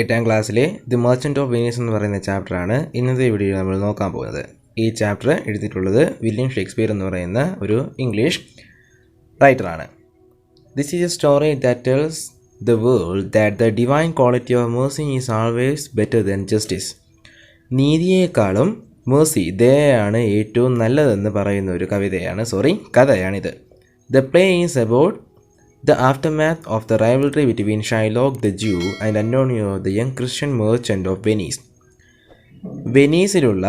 8ാം ക്ലാസ്സിലെ the merchant of Venice എന്ന് പറയുന്ന ചാപ്റ്ററാണ് ഇന്നത്തെ വീഡിയോയിൽ നമ്മൾ നോക്കാൻ പോകുന്നത്. ഈ ചാപ്റ്റർ എഴുതിയിട്ടുള്ളത് വില്യം ഷേക്സ്പിയർ എന്ന് പറയുന്ന ഒരു ഇംഗ്ലീഷ് റൈറ്ററാണ്. This is a story that tells the world that the divine quality of mercy is always better than justice. നീതിയേക്കാളും മേഴ്സി, ദയയാണ് ഏറ്റവും നല്ലതെന്ന് പറയുന്ന ഒരു കഥയാണിത്. The play is about the aftermath of the rivalry between Shylock the Jew and Antonio the young Christian merchant of Venice. വെനീസിലുള്ള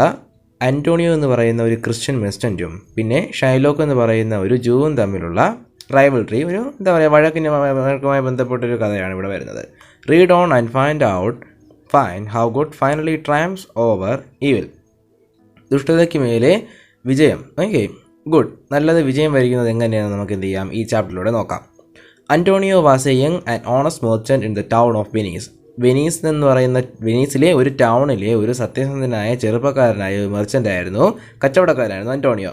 Antonio എന്ന് പറയുന്ന ഒരു ക്രിസ്ത്യൻ മെർച്ചൻറ്റും പിന്നെ ഷൈലോക്ക് എന്ന് പറയുന്ന ഒരു ജൂവും തമ്മിലുള്ള റൈവൽറി, ഒരു വഴക്കുമായി ബന്ധപ്പെട്ടൊരു കഥയാണ് ഇവിടെ വരുന്നത്. Read on and find how good finally triumphs over evil. ദുഷ്ടതയ്ക്ക് മേലെ വിജയം, ഗുഡ്, നല്ലത് വിജയം വരിക്കുന്നത് എങ്ങനെയാണെന്ന് നമുക്ക് എന്ത് ചെയ്യാം, ഈ ചാപ്റ്ററിലൂടെ നോക്കാം. Antonio was a young and honest merchant in the town of Venice. വെനീസിലെ ഒരു ടൗണിലെ ഒരു സത്യസന്ധനായ ചെറുപ്പക്കാരനായ മെർച്ചൻ്റായിരുന്നു, കച്ചവടക്കാരനായിരുന്നു Antonio.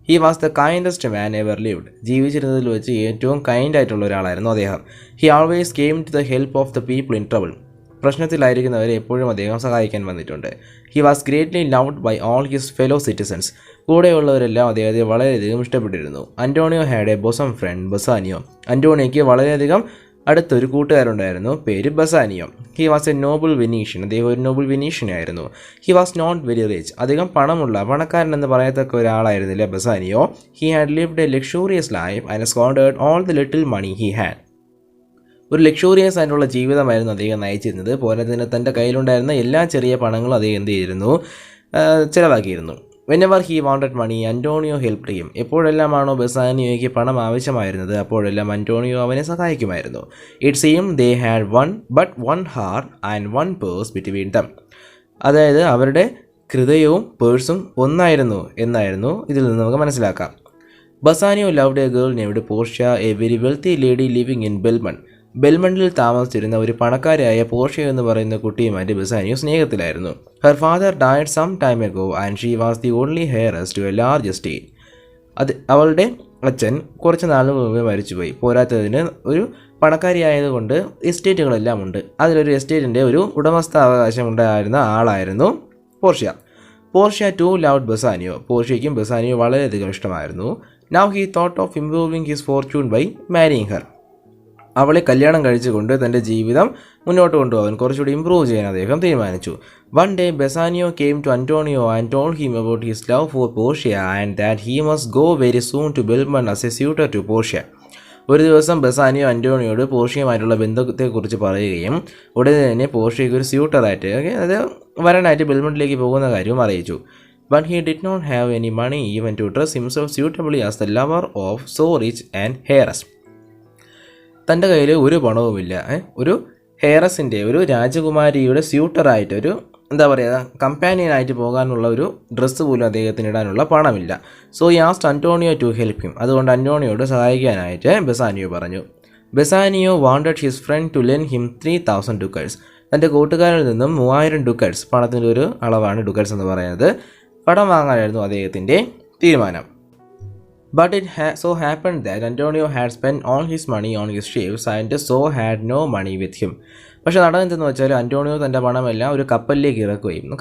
He was the kindest man ever lived. ജീവിച്ചിരുന്നതിൽ വെച്ച് ഏറ്റവും കൈൻഡായിട്ടുള്ള ഒരാളായിരുന്നു അദ്ദേഹം. He always came to the help of the people in trouble. പ്രശ്നത്തിലായിരിക്കുന്നവരെ എപ്പോഴും അദ്ദേഹം സഹായിക്കാൻ വന്നിട്ടുണ്ട്. He was greatly loved by all his fellow citizens. കൂടെയുള്ളവരെല്ലാം അദ്ദേഹത്തെ വളരെയധികം ഇഷ്ടപ്പെട്ടിരുന്നു. Antonio had A bosom friend Bassanio. അന്റോണിയോയ്ക്ക് വളരെയധികം അടുത്തൊരു കൂട്ടുകാരുണ്ടായിരുന്നു, പേര് Bassanio. He was a noble Venetian. അദ്ദേഹം ഒരു നോബിൾ വെനീഷ്യൻ ആയിരുന്നു. He was not very rich. അധികം പണക്കാരൻ എന്ന് പറയത്തക്ക ഒരാളായിരുന്നില്ല Bassanio. He had lived a luxurious life and squandered all the little money he had. ഒരു ലക്ഷൂറിയസ് ആയിട്ടുള്ള ജീവിതമായിരുന്നു അദ്ദേഹം നയിച്ചിരുന്നത്. പോരാത്തതിന് തൻ്റെ കയ്യിലുണ്ടായിരുന്ന എല്ലാ ചെറിയ പണങ്ങളും അദ്ദേഹം എന്ത് ചെയ്തിരുന്നു, ചിലവാക്കിയിരുന്നു. Whenever he wanted money Antonio helped him. എപ്പോഴെല്ലാമാണോ ബസാനിയോയ്ക്ക് പണം ആവശ്യമായിരുന്നത് അപ്പോഴെല്ലാം അന്റോണിയോ അവനെ സഹായിക്കുമായിരുന്നു. It seem they had one heart and one purse between them. അതായത് അവരുടെ ഹൃദയവും പേഴ്സും ഒന്നായിരുന്നു എന്നായിരുന്നു ഇതിൽ നിന്ന് നമുക്ക് മനസ്സിലാക്കാം. Bassanio loved a girl named Portia, a very wealthy lady living in ബെൽമണ്ടിൽ താമസിച്ചിരുന്ന ഒരു പണക്കാരിയായ പോർഷ്യ എന്ന് പറയുന്ന കുട്ടിയുമായിട്ട് ബസാനിയോ സ്നേഹത്തിലായിരുന്നു. Her father died some time ago and she was the only heiress to a large estate. അവളുടെ അച്ഛൻ കുറച്ച് നാൾ മുമ്പേ മരിച്ചുപോയി. പോരാത്തതിന് ഒരു പണക്കാരിയായതുകൊണ്ട് എസ്റ്റേറ്റുകളെല്ലാം ഉണ്ട്. അതിലൊരു എസ്റ്റേറ്റിൻ്റെ ഒരു ഉടമസ്ഥാവകാശം ഉണ്ടായിരുന്ന ആളായിരുന്നു പോർഷ്യ ടു ലവ്ഡ് ബസാനിയോ. പോർഷ്യയ്ക്കും ബസാനിയോ വളരെയധികം ഇഷ്ടമായിരുന്നു. Now he thought of improving his fortune by marrying her. അവളെ കല്യാണം കഴിച്ചുകൊണ്ട് തൻ്റെ ജീവിതം മുന്നോട്ട് കൊണ്ടുപോകാൻ കുറച്ചുകൂടി ഇമ്പ്രൂവ് ചെയ്യാൻ അദ്ദേഹം തീരുമാനിച്ചു. One day Bassanio came to Antonio and told him about his love for Portia and that he must go very soon to Belmont as a suitor to Portia. ഒരു ദിവസം ബസാനിയോ അന്റോണിയോട് പോർഷ്യയുമായിട്ടുള്ള ബന്ധത്തെക്കുറിച്ച് പറയുകയും ഉടനെ തന്നെ പോർഷ്യയ്ക്ക് ഒരു സ്യൂട്ടറായിട്ട്, അത് വരനായിട്ട് ബെൽമണ്ടിലേക്ക് പോകുന്ന കാര്യവും അറിയിച്ചു. But he did not have any money even to dress himself suitably as the lover of so rich an heiress. തൻ്റെ കയ്യിൽ ഒരു പണവുമില്ല. ഒരു ഹെയറസിൻ്റെ, ഒരു രാജകുമാരിയുടെ സ്യൂട്ടറായിട്ട്, ഒരു കമ്പാനിയനായിട്ട് പോകാനുള്ള ഒരു ഡ്രസ്സ് പോലും അദ്ദേഹത്തിന് ഇടാനുള്ള പണമില്ല. So he asked Antonio to help him. അതുകൊണ്ട് അന്റോണിയോട് സഹായിക്കാനായിട്ട് ബസാനിയോ പറഞ്ഞു. Bassanio wanted his friend to lend him 3000 ducats. തൻ്റെ കൂട്ടുകാരിൽ നിന്നും 3000 ducats, പണത്തിൻ്റെ ഒരു അളവാണ് ഡുക്കറ്റ്സ് എന്ന് പറയുന്നത്, കടം വാങ്ങാനായിരുന്നു അദ്ദേഹത്തിൻ്റെ തീരുമാനം. But it so happened that Antonio had spent all his money on his ships and so had no money with him. പക്ഷേ നടന്നെന്തെന്ന് വെച്ചാൽ അന്റോണിയോ തൻ്റെ പണമെല്ലാം ഒരു കപ്പലിലേക്ക് ഇറക്കുകയും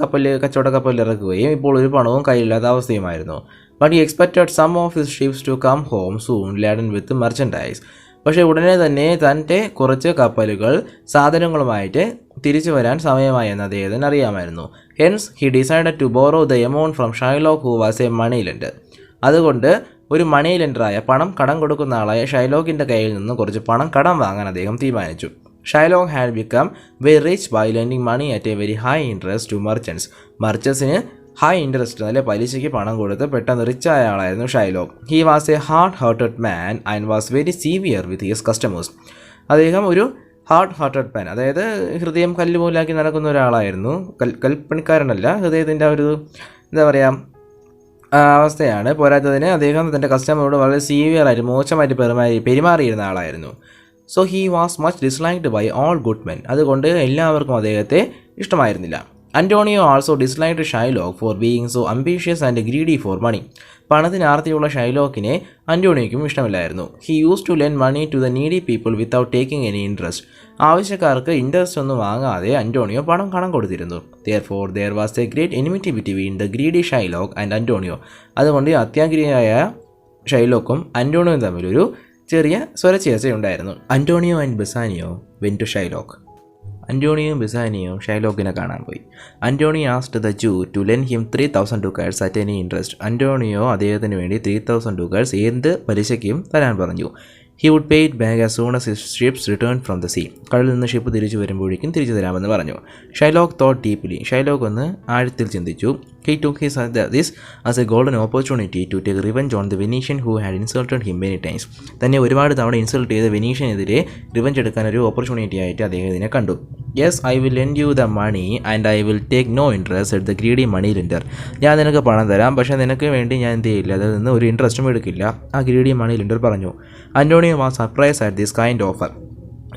കച്ചവട കപ്പലിൽ ഇറക്കുകയും ഇപ്പോൾ ഒരു പണവും കയ്യില്ലാത്ത അവസ്ഥയുമായിരുന്നു. But he expected some of his ships to come home soon laden with merchandise. പക്ഷേ ഉടനെ തന്നെ തൻ്റെ കുറച്ച് കപ്പലുകൾ സാധനങ്ങളുമായിട്ട് തിരിച്ചു വരാൻ സമയമായി എന്ന് അദ്ദേഹത്തിന് അറിയാമായിരുന്നു. Hence he decided to borrow the amount from Shylock who was a money lender. അതുകൊണ്ട് ഒരു മണി ലെൻഡറായ, പണം കടം കൊടുക്കുന്ന ആളായ ഷൈലോക്കിൻ്റെ കയ്യിൽ നിന്ന് കുറച്ച് പണം കടം വാങ്ങാൻ അദ്ദേഹം തീരുമാനിച്ചു. Shylock had become very rich by lending money at a very high interest to മർച്ചൻസിന് ഹൈ ഇൻട്രസ്റ്റ്, നല്ല പലിശയ്ക്ക് പണം കൊടുത്ത് പെട്ടെന്ന് റിച്ചായ ആളായിരുന്നു Shylock. He was a hard hearted man and was very severe with his customers. അദ്ദേഹം ഒരു ഹാർഡ് ഹാർട്ടഡ് മാൻ, അതായത് ഹൃദയം കല്ലുപോലാക്കി നടക്കുന്ന ഒരാളായിരുന്നു. കൽപ്പണിക്കാരനല്ല, ഹൃദയത്തിൻ്റെ ഒരു അവസ്ഥയാണ്. പോരാത്തതിന് അദ്ദേഹം തൻ്റെ കസ്റ്റമറോട് വളരെ സീവിയറായിട്ട്, മോശമായിട്ട് പെരുമാറിയിരുന്ന ആളായിരുന്നു. So he was much disliked by all good men. അതുകൊണ്ട് എല്ലാവർക്കും അദ്ദേഹത്തെ ഇഷ്ടമായിരുന്നില്ല. Antonio also disliked Shylock for being so ambitious and greedy for money. പണത്തിന് ആർത്തിയുള്ള ഷൈലോക്കിനെ അന്റോണിയോയ്ക്കും ഇഷ്ടമില്ലായിരുന്നു. He use to lend money to the needy people without taking any interest. ആവശ്യക്കാർക്ക് ഇൻട്രസ്റ്റ് ഒന്നും വാങ്ങാതെ അന്റോണിയോ കടം കൊടുത്തിരുന്നു. Therefore, there was a great enmity between the greedy Shylock and Antonio. അതുകൊണ്ട് അത്യാഗ്രഹിയായ ഷൈലോക്കും അന്റോണിയോയും തമ്മിലൊരു ചെറിയ സ്വരച്ചേർച്ചയുണ്ടായിരുന്നു. Antonio and Bassanio went to Shylock. അന്റോണിയോയും ബസാനിയോയും ഷൈലോക്കിനെ കാണാൻ പോയി. Antonio asked the Jew to lend him 3,000 ducats at any interest. Antonio അദ്ദേഹത്തിന് വേണ്ടി 3,000 ducats എന്ത് പലിശയ്ക്കും തരാൻ പറഞ്ഞു. He would pay it back as soon as his ships returned from the sea. കടലിൽ നിന്ന് ഷിപ്പ് തിരിച്ചു വരുമ്പോഴേക്കും തിരിച്ചു തരാമെന്ന് പറഞ്ഞു. Shylock thought deeply. ഷൈലോക്ക് ഒന്ന് ആഴത്തിൽ ചിന്തിച്ചു. He took this as a golden opportunity to take revenge on the Venetian who had insulted him many times. തന്നെ ഒരുപാട് തവണ ഇൻസൾട്ട് ചെയ്ത വെനീഷ്യനെതിരെ റിവഞ്ച് എടുക്കാൻ ഒരു ഓപ്പർച്യൂണിറ്റി ആയിട്ട് അദ്ദേഹം ഇതിനെ കണ്ടു. Yes, I will lend you the money and I will take no interest at the greedy money lender. ഞാൻ നിനക്ക് പണം തരാം, പക്ഷേ നിനക്ക് വേണ്ടി ഞാൻ എന്ത് ചെയ്യില്ല, അതിൽ നിന്ന് ഒരു ഇൻട്രസ്റ്റും എടുക്കില്ല, ആ ഗ്രീഡി മണി ലെൻഡർ പറഞ്ഞു. Antonio was surprise at this kind offer.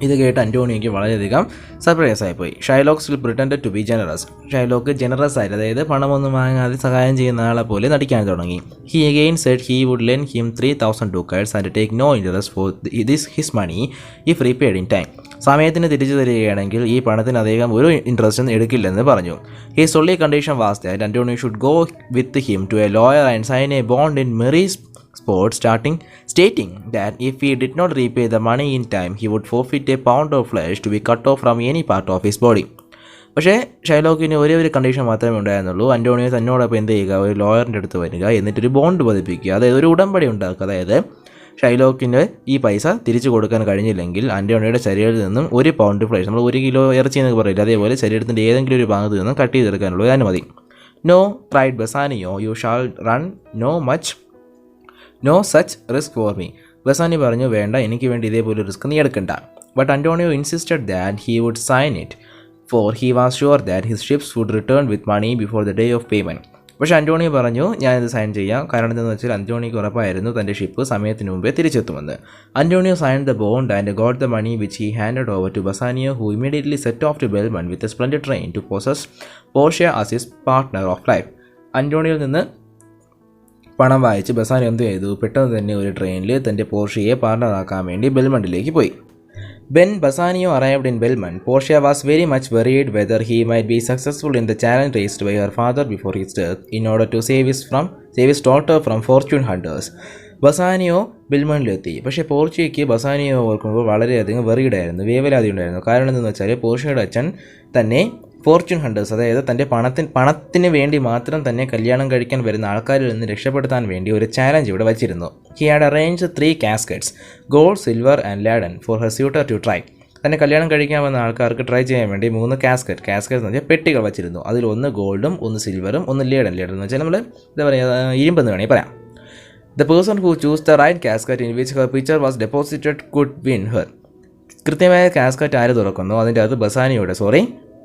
ഇത് കേട്ട് അന്റോണിയോയ്ക്ക് വളരെയധികം സർപ്രൈസ് ആയിപ്പോയി. Shylock still pretended to be generous. Shylock generous ആയിട്ട്, അതായത് പണമൊന്നും വാങ്ങാതെ സഹായം ചെയ്യുന്ന ആളെ പോലെ നടിക്കാൻ തുടങ്ങി. He again said he would lend him 3,000 ducats and take no interest for this his money if repaid in time. സമയത്തിന് തിരിച്ചു തരികയാണെങ്കിൽ ഈ പണത്തിന് അദ്ദേഹം ഒരു ഇൻട്രസ്റ്റും എടുക്കില്ലെന്ന് പറഞ്ഞു. His only condition was that Antonio should go with him to a lawyer and sign a bond in merry sport stating that if he did not repay the money in time, he would forfeit a pound of flesh to be cut off from any part of his body. പക്ഷേ ഷൈലോക്കിന് ഒരേ ഒരു condition മാത്രമേ ഉണ്ടായിരുന്നുള്ളൂ. Antonio തന്നോടൊപ്പം എന്ത് ചെയ്യുക, ഒരു ലോയറിൻ്റെ അടുത്ത് വരിക, എന്നിട്ടൊരു ബോണ്ട് പതിപ്പിക്കുക, അതായത് ഒരു ഉടമ്പടി ഉണ്ടാക്കുക. അതായത് ഷൈലോക്കിന് ഈ പൈസ തിരിച്ചു കൊടുക്കാൻ കഴിഞ്ഞില്ലെങ്കിൽ അന്റോണിയോയുടെ ശരീരത്തിൽ നിന്നും 1 പൗണ്ട് ഫ്ലൈഷ്, നമ്മൾ 1 കിലോ ഇറച്ചി എന്നൊക്കെ പറയില്ല, അതേപോലെ ശരീരത്തിൻ്റെ ഏതെങ്കിലും ഒരു ഭാഗത്ത് നിന്നും കട്ട് ചെയ്തെടുക്കാനുള്ള ഒരു അനുമതി. No cried Bassanio, you shall run no such risk for me. Bassanio പറഞ്ഞു, വേണ്ട, എനിക്ക് വേണ്ടി ഇതേപോലെ റിസ്ക് നീ എടുക്കണ്ട. But Antonio insisted that he would sign it, for he was sure that his ships would return with money before the day of payment. പക്ഷേ Antonio പറഞ്ഞു, ഞാനിത് സൈൻ ചെയ്യാം. കാരണം എന്താണെന്ന് വെച്ചാൽ അന്റോണിയോക്ക് ഉറപ്പായിരുന്നു തൻ്റെ ഷിപ്പ് സമയത്തിന് മുമ്പേ തിരിച്ചെത്തുമെന്ന്. Antonio signed the bond and got the money which he handed over to Bassanio, who immediately set off to Belmont with a splendid train to possess Portia as his partner of life. അന്റോണിയോയിൽ നിന്ന് പണം വായിച്ച് Bassanio എന്ത് ചെയ്തു, പെട്ടെന്ന് തന്നെ ഒരു ട്രെയിനിൽ തൻ്റെ പോർഷ്യയെ പാർട്ണറാക്കാൻ വേണ്ടി ബെൽമണ്ടിലേക്ക് പോയി. When Bassanio arrived in Belmont, Portia was very much worried whether he might be successful in the challenge raised by her father before his death in order to save his daughter from fortune hunters. Bassanio ബെൽമണ്ടിലെത്തി. പക്ഷേ പോർഷ്യയ്ക്ക് Bassanio ഓർക്കുമ്പോൾ വളരെയധികം വെറിയിടായിരുന്നു, വേവലാതി ഉണ്ടായിരുന്നു. കാരണം എന്തെന്ന് വെച്ചാൽ പോർഷ്യയുടെ അച്ഛൻ തന്നെ ഫോർച്യൂൺ ഹണ്ടേഴ്സ്, അതായത് തൻ്റെ പണത്തിന് വേണ്ടി മാത്രം തന്നെ കല്യാണം കഴിക്കാൻ വരുന്ന ആൾക്കാരിൽ നിന്ന് രക്ഷപ്പെടുത്താൻ വേണ്ടി ഒരു ചാലഞ്ച് ഇവിടെ വച്ചിരുന്നു. He had arrange 3 caskets, gold, silver and leaden, for her suitor to try. തന്നെ കല്യാണം കഴിക്കാൻ വന്ന ആൾക്കാർക്ക് ട്രൈ ചെയ്യാൻ വേണ്ടി 3 കാസ്കറ്റ് എന്ന് വെച്ചാൽ പെട്ടികൾ വച്ചിരുന്നു. അതിൽ 1 ഗോൾഡും 1 സിൽവറും 1 ലേഡൻ എന്ന് വെച്ചാൽ നമ്മൾ എന്താ പറയുക, ഇരുമ്പെന്ന് വേണമെങ്കിൽ പറയാം. The person who chose the right casket in which her picture was deposited could win her. കൃത്യമായ കാസ്കറ്റ് ആര് തുറക്കുന്നു അതിൻ്റെ അത്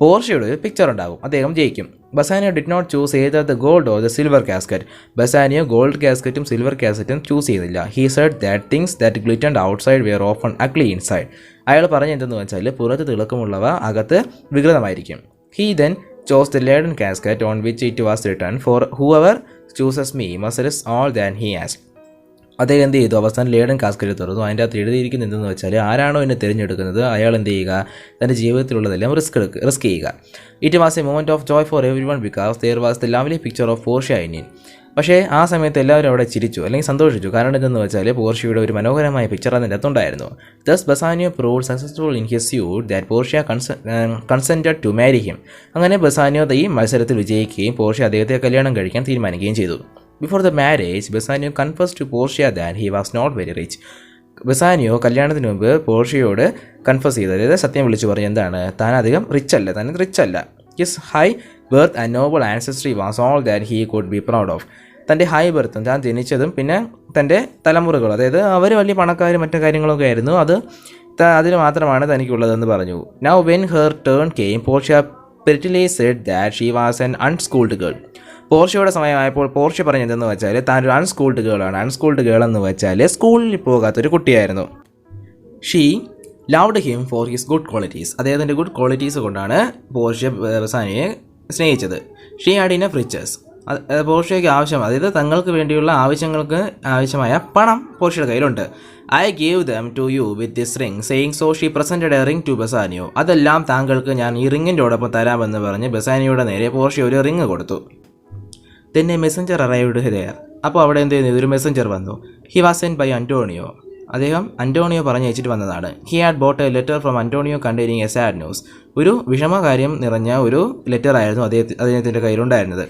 പോർഷ്യയുടെ ഒരു പിക്ചർ ഉണ്ടാകും, അദ്ദേഹം ജയിക്കും. Bassanio did not choose either the gold or the silver casket. Bassanio gold കാസ്കറ്റും സിൽവർ കാസ്കറ്റും ചൂസ് ചെയ്തില്ല. He said that things that glittered outside were often ugly inside. അയാൾ പറഞ്ഞെന്തെന്ന് വെച്ചാൽ പുറത്ത് തിളക്കമുള്ളവ അകത്ത് വികൃതമായിരിക്കും. He then chose the leaden casket on which it was written, for whoever chooses me must risk all that he has. അദ്ദേഹം എന്ത് ചെയ്തു, അവസാനം laden casket തുറന്നു. അതിൻ്റെ അകത്ത് എഴുതിയിരിക്കുന്നത് എന്തെന്ന് വെച്ചാൽ ആരാണോ എന്നെ തിരഞ്ഞെടുക്കുന്നത് അയാൾ എന്ത് ചെയ്യുക, തൻ്റെ ജീവിതത്തിലുള്ളതെല്ലാം റിസ്ക് ചെയ്യുക. It was a moment of joy for everyone because there was the lovely picture of Portia in it. പക്ഷേ ആ സമയത്ത് എല്ലാവരും അവിടെ ചിരിച്ചു അല്ലെങ്കിൽ സന്തോഷിച്ചു. കാരണം എന്തെന്ന് വെച്ചാൽ പോർഷ്യയുടെ ഒരു മനോഹരമായ പിക്ചർ അതിൻ്റെ അകത്തുണ്ടായിരുന്നു. Thus Bassanio proved successful in his suit that Portia consented to marry him. അങ്ങനെ ബസാനിയോ ഈ മത്സരത്തിൽ വിജയിക്കുകയും പോർഷ്യ അദ്ദേഹത്തെ കല്യാണം കഴിക്കാൻ തീരുമാനിക്കുകയും ചെയ്തു. Before the marriage, Bassanio confessed to Portia that he was not very rich. Bassanio കല്യാണത്തിന് മുമ്പ് പോർഷ്യയോട് കൺഫസ് ചെയ്തു, അതായത് സത്യം വിളിച്ചു പറഞ്ഞു എന്താണ്, താൻ അധികം റിച്ച് അല്ല. His high birth and noble ancestry was all that he could be proud of. തൻ്റെ ഹൈ ബർത്തും താൻ ജനിച്ചതും പിന്നെ തൻ്റെ തലമുറകളും, അതായത് അവർ വലിയ പണക്കാരും മറ്റു കാര്യങ്ങളൊക്കെ ആയിരുന്നു, അതിന് മാത്രമാണ് തനിക്കുള്ളതെന്ന് പറഞ്ഞു. Now when her turn came, Portia prettily said that she was an unschooled girl. പോർഷ്യയുടെ സമയമായപ്പോൾ പോർഷ്യ പറഞ്ഞതെന്ന് വെച്ചാൽ താൻ ഒരു അൺസ്കൂൾഡ് ഗേളാണ്. അൺസ്കൂൾഡ് ഗേൾ എന്ന് വെച്ചാൽ സ്കൂളിൽ പോകാത്തൊരു കുട്ടിയായിരുന്നു. She loved him for his good qualities. അദ്ദേഹത്തിൻ്റെ ഗുഡ് ക്വാളിറ്റീസ് കൊണ്ടാണ് പോർഷ്യ ബസാനിയെ സ്നേഹിച്ചത്. She had enough riches. പോർഷ്യയ്ക്ക് ആവശ്യം, അതായത് തങ്ങൾക്ക് വേണ്ടിയുള്ള ആവശ്യങ്ങൾക്ക് ആവശ്യമായ പണം പോർഷ്യയുടെ കയ്യിലുണ്ട്. I gave them to you with this ring saying so she presented a ring to Bassanio. അതെല്ലാം താങ്കൾക്ക് ഞാൻ ഈ റിങ്ങിൻ്റെയോടൊപ്പം തരാമെന്ന് പറഞ്ഞ് ബസാനിയോയുടെ നേരെ പോർഷ്യ ഒരു റിങ് കൊടുത്തു. തന്നെ മെസ്സഞ്ചർ അറൈവ്ഡ് ഹിയർ. അപ്പോൾ അവിടെ എന്ത് ചെയ്യുന്നു, ഒരു മെസ്സഞ്ചർ വന്നു. He was send by Antonio. അദ്ദേഹം അന്റോണിയോ പറഞ്ഞയച്ചിട്ട് വന്നതാണ്. He had bought a letter from Antonio containing a sad news. ഒരു വിഷമകാര്യം നിറഞ്ഞ ഒരു ലെറ്റർ ആയിരുന്നു അദ്ദേഹത്തിൻ്റെ കയ്യിലുണ്ടായിരുന്നത്.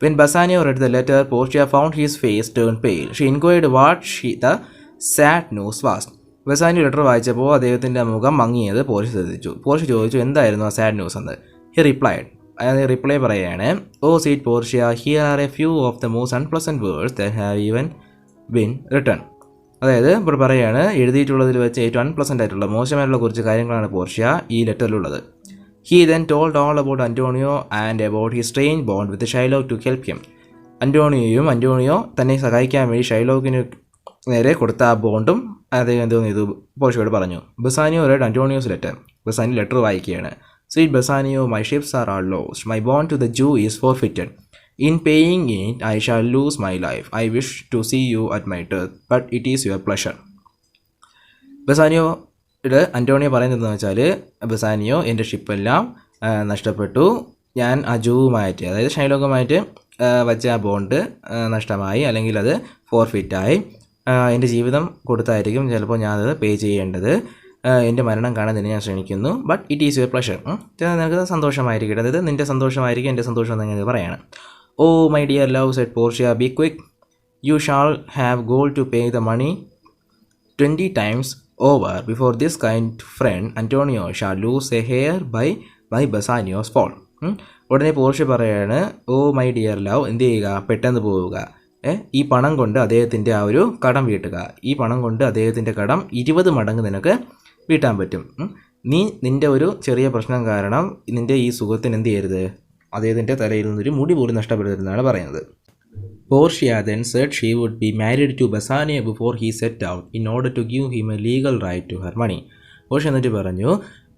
When Bassanio read the letter Portia found his face turn pale. She inquired what the sad news was. Bassanio letter വായിച്ചപ്പോൾ അദ്ദേഹത്തിൻ്റെ മുഖം മങ്ങിയത് പോർഷ്യ ശ്രദ്ധിച്ചു. പോർഷ്യ ചോദിച്ചു എന്തായിരുന്നു ആ സാഡ് ന്യൂസ് എന്ന്. He replied. അയാൾ റിപ്ലൈ പറയുകയാണ്, oh sweet Portia, here are a few of the most unpleasant words that have even been written. അതായത് ഇപ്പോൾ പറയുകയാണ്, എഴുതിയിട്ടുള്ളതിൽ വെച്ച് ഏറ്റവും അൺപ്ലസൻ്റ് ആയിട്ടുള്ള മോശമായിട്ടുള്ള കുറച്ച് കാര്യങ്ങളാണ് പോർഷ്യ ഈ ലെറ്ററിലുള്ളത്. He then told all about Antonio and about his strange bond with Shylock to help him. Antonio തന്നെ സഹായിക്കാൻ വേണ്ടി ഷൈലോക്കിന് നേരെ കൊടുത്ത ആ ബോണ്ടും അദ്ദേഹം എന്തോന്നു ചെയ്തു, പോർഷ്യയോട് പറഞ്ഞു. Bassanio read Antonio's letter. Bassanio letter വായിക്കുകയാണ്. Sweet Bassanio, my ships are all lost. My bond to the Jew is forfeited. In paying it, I shall lose my life. I wish to see you at my death, but it is your pleasure. ബസാനിയോയുടെ Antonio പറയുന്നതെന്ന് വെച്ചാൽ, Bassanio എൻ്റെ ഷിപ്പെല്ലാം നഷ്ടപ്പെട്ടു, ഞാൻ ആ ജൂവുമായിട്ട്, അതായത് ഷൈലോക്കുമായിട്ട് വച്ച ആ ബോണ്ട് നഷ്ടമായി, അല്ലെങ്കിൽ അത് ഫോർഫിറ്റായി. എൻ്റെ ജീവിതം കൊടുത്തായിരിക്കും ചിലപ്പോൾ ഞാനത് പേ ചെയ്യേണ്ടത്. എൻ്റെ മരണം കാണാൻ തന്നെ ഞാൻ ശ്രമിക്കുന്നു. But it is your pleasure. നിനക്ക് സന്തോഷമായിരിക്കട്ടെ, അതായത് നിൻ്റെ സന്തോഷമായിരിക്കും എൻ്റെ സന്തോഷം എന്ന് പറയാണ്. Oh, my dear love, said Portia, be quick. You shall have gold to pay the money 20 times over before this kind friend Antonio shall lose a hair by Bassanio's fall. ഉടനെ Portia പറയാണ്, oh my dear love, എന്ത് ചെയ്യുക, പെട്ടെന്ന് പോവുക. ഈ പണം കൊണ്ട് അദ്ദേഹത്തിൻ്റെ ആ ഒരു കടം വീട്ടുക. ഈ പണം കൊണ്ട് അദ്ദേഹത്തിൻ്റെ കടം 20 മടങ്ങ് നിനക്ക് വീട്ടാൻ പറ്റും. നീ നിൻ്റെ ഒരു ചെറിയ പ്രശ്നം കാരണം നിൻ്റെ ഈ സുഖത്തിന് എന്ത് ചെയ്യരുത്, അദ്ദേഹത്തിൻ്റെ തലയിൽ നിന്നൊരു മുടി പോലും നഷ്ടപ്പെടരുതെന്നാണ് പറയുന്നത്. Portia then said she would be married to Bassanio before he set out in order to give him a legal right to her money. Portia എന്നിട്ട് പറഞ്ഞു,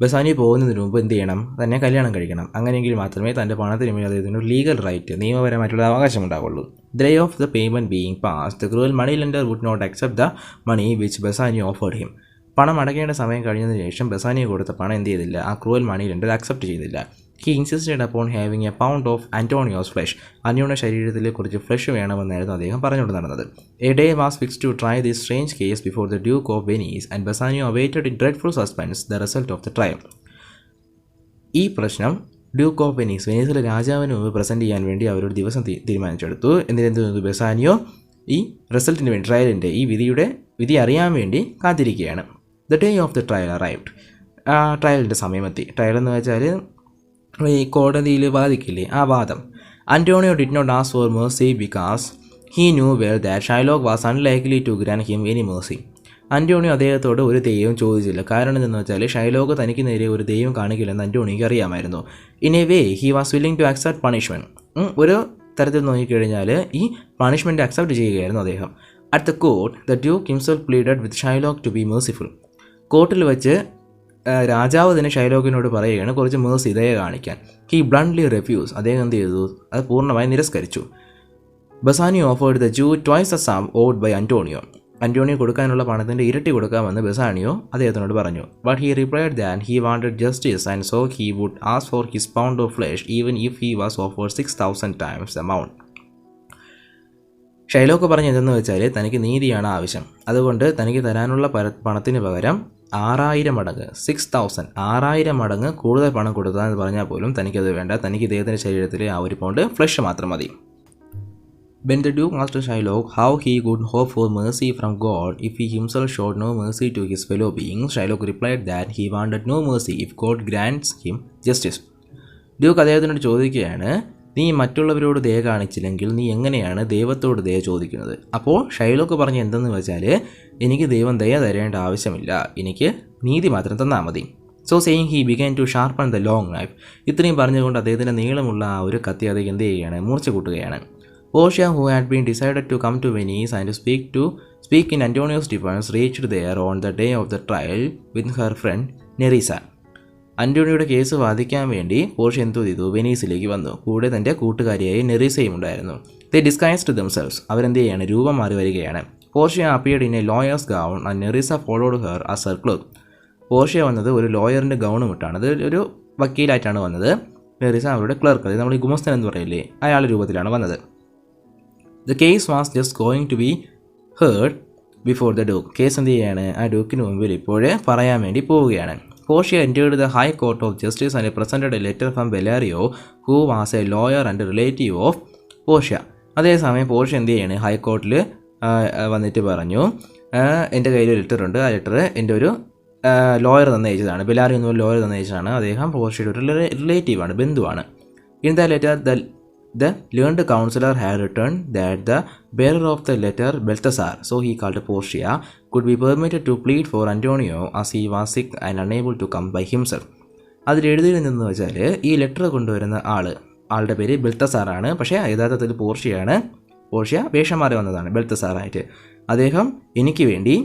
ബസാനിയോ പോകുന്നതിന് മുമ്പ് എന്ത് ചെയ്യണം, തന്നെ കല്യാണം കഴിക്കണം. അങ്ങനെയെങ്കിൽ മാത്രമേ തൻ്റെ പണത്തിന് മേൽ അദ്ദേഹത്തിന് ലീഗൽ റൈറ്റ്, നിയമപരമായിട്ടുള്ള അവകാശം ഉണ്ടാവുള്ളൂ. The day of the payment being passed, the cruel money lender would not accept the money which Bassanio offered him. പണം അടയ്ക്കേണ്ട സമയം കഴിഞ്ഞതിന് ശേഷം ബസാനിയോ കൊടുത്ത പണം എന്ത് ചെയ്തില്ല, ആ ക്രൂവൽ മണി ലെൻഡർ അക്സെപ്റ്റ് ചെയ്തില്ല. He insisted upon having a pound of Antonio's flesh. അന്യോന്യ ശരീരത്തിൽ കുറച്ച് ഫ്ലഷ് വേണമെന്നായിരുന്നു അദ്ദേഹം പറഞ്ഞുകൊണ്ട് നടന്നത്. A day was fixed to try this strange case before the Duke of Venice, and Bassanio awaited in dreadful suspense the result of the trial. ഈ പ്രശ്നം Duke of Venice, വെനീസിലെ രാജാവിന് മുമ്പ് present ചെയ്യാൻ വേണ്ടി അവരൊരു ദിവസം തീരുമാനിച്ചെടുത്തു. എന്തിനെന്ത് ബസാനിയോ ഈ റിസൾട്ടിന് വേണ്ടി, ട്രയലിൻ്റെ ഈ വിധി അറിയാൻ വേണ്ടി കാത്തിരിക്കുകയാണ്. The day of the trial arrived. ട്രയലിൻ്റെ സമയമെത്തി. ട്രയൽ എന്ന് വെച്ചാൽ ഈ കോടതിയിൽ വാദിക്കില്ലേ, ആ വാദം. Antonio did not ask for mercy because he knew well that Shylock was unlikely to grant him any mercy. Antonio അദ്ദേഹത്തോട് ഒരു ദൈവം ചോദിച്ചില്ല. കാരണം എന്തെന്ന് വെച്ചാൽ ഷൈലോക്ക് തനിക്ക് നേരെ ഒരു ദൈവം കാണിക്കില്ലെന്ന് അന്റോണിയോക്ക് അറിയാമായിരുന്നു. In a way he was willing to accept punishment. ഒരു തരത്തിൽ നോക്കിക്കഴിഞ്ഞാൽ ഈ പണിഷ്മെൻറ്റ് അക്സെപ്റ്റ് ചെയ്യുകയായിരുന്നു അദ്ദേഹം. At the court the duke himself pleaded with Shylock to be merciful. കോർട്ടിൽ വെച്ച് രാജാവ് തന്നെ ഷൈലോക്കിനോട് പറയുകയാണ് കുറച്ച് മേഴ്സി, ദയ കാണിക്കാൻ. He bluntly refuse. അദ്ദേഹം എന്ത് ചെയ്തു, അത് പൂർണ്ണമായി നിരസ്കരിച്ചു. Bassanio offered the Jew twice the sum owed by Antonio. Antonio കൊടുക്കാനുള്ള പണത്തിൻ്റെ ഇരട്ടി കൊടുക്കാമെന്ന് ബസാനിയോ അദ്ദേഹത്തിനോട് പറഞ്ഞു. But he replied that he wanted justice and so he would ask for his pound of flesh even if he was offered 6,000 times the amount. Shylock പറഞ്ഞ് എന്തെന്ന് വെച്ചാൽ തനിക്ക് നീതിയാണ് ആവശ്യം, അതുകൊണ്ട് തനിക്ക് തരാനുള്ള പണത്തിന് പകരം 6,000 മടങ്ങ്, 6,000, 6,000 മടങ്ങ് കൂടുതൽ പണം കൊടുത്താന്ന് പറഞ്ഞാൽ പോലും തനിക്കത് വേണ്ട. തനിക്ക് ഇദ്ദേഹത്തിൻ്റെ ശരീരത്തിൽ ആ ഒരു പൗണ്ട് ഫ്ലഷ് മാത്രം മതി. When the Duke asked Shylock how he could hope for mercy from God if he himself showed no mercy to his fellow beings, Shylock replied that he wanted no mercy if God grants him justice. Duke അദ്ദേഹത്തിനോട് ചോദിക്കുകയാണ്, നീ മറ്റുള്ളവരോട് ദയ കാണിച്ചില്ലെങ്കിൽ നീ എങ്ങനെയാണ് ദൈവത്തോട് ദയ ചോദിക്കുന്നത്? അപ്പോൾ ഷൈലോക്ക് പറഞ്ഞ എന്തെന്ന് വെച്ചാൽ, എനിക്ക് ദൈവം ദയ തരേണ്ട ആവശ്യമില്ല, എനിക്ക് നീതി മാത്രം തന്നാൽ മതി. So saying he began to sharpen the long knife. ഇത്രയും പറഞ്ഞുകൊണ്ട് അദ്ദേഹത്തിൻ്റെ നീളമുള്ള ആ ഒരു കത്തി അദ്ദേഹം എന്ത് ചെയ്യുകയാണ്, മൂർച്ച കൂട്ടുകയാണ്. Portia, who had been decided to come to Venice and speak in Antonio's defense, reached there on the day of the trial with her friend Nerissa. അന്റോണിയോയുടെ കേസ് വാദിക്കാൻ വേണ്ടി പോർഷ്യ എന്തോ ചെയ്തു, വെനീസിലേക്ക് വന്നു. കൂടെ തൻ്റെ കൂട്ടുകാരിയായി നെറീസയും ഉണ്ടായിരുന്നു. They disguised themselves. അവരെന്ത് ചെയ്യാണ്, രൂപം മാറി വരികയാണ്. Portia appeared in a lawyer's gown and Nerissa followed her as her cloth. Portia വന്നത് ഒരു ലോയറിൻ്റെ ഗൗണും ഇട്ടാണ്. അത് ഒരു വക്കീലായിട്ടാണ് വന്നത്. നെറീസ അവരുടെ ക്ലർക്ക്, അതായത് നമ്മൾ ഈ ഗുമസ്തൻ എന്ന് പറയില്ലേ, അയാളുടെ രൂപത്തിലാണ് വന്നത്. The case was just going to be heard before the duke. Case എന്ത് ചെയ്യാണ്, ആ ഡൂക്കിന് മുമ്പിൽ ഇപ്പോഴേ പറയാൻ വേണ്ടി പോവുകയാണ്. Portia entered the High Court of Justice and presented a letter from Bellario, who was a lawyer and a relative of Portia. അതേസമയം പോർഷ്യ എന്ത് ചെയ്യാണ്, ഹൈക്കോർട്ടിൽ വന്നിട്ട് പറഞ്ഞു, എൻ്റെ കയ്യിൽ ഒരു ലെറ്റർ ഉണ്ട്, ആ ലെറ്റർ എൻ്റെ ഒരു ലോയർ തന്നയച്ചതാണ്, ബെല്ലാരിയോ എന്ന ലോയർ തന്നയച്ചതാണ്. അദ്ദേഹം പോർഷ്യയുടെ ഒരു റിലേറ്റീവാണ്, ബന്ധുവാണ്. In the letter the learned counselor had written that the bearer of the letter, Balthasar, so he called Portia, could be permitted to plead for Antonio as he was sick and unable to come by himself. അതിൽ എഴുതിയിരുന്നെന്ന് വെച്ചാൽ ഈ letter കൊണ്ടുവരുന്ന ആളുടെ പേര് ബെൽത്തസാറാണ്. പക്ഷേ യഥാർത്ഥത്തിൽ പോർഷ്യയാണ്. Portia വേഷം മാറി വന്നതാണ് ബെൽത്തസാറായിട്ട്. അദ്ദേഹം എനിക്ക് വേണ്ടി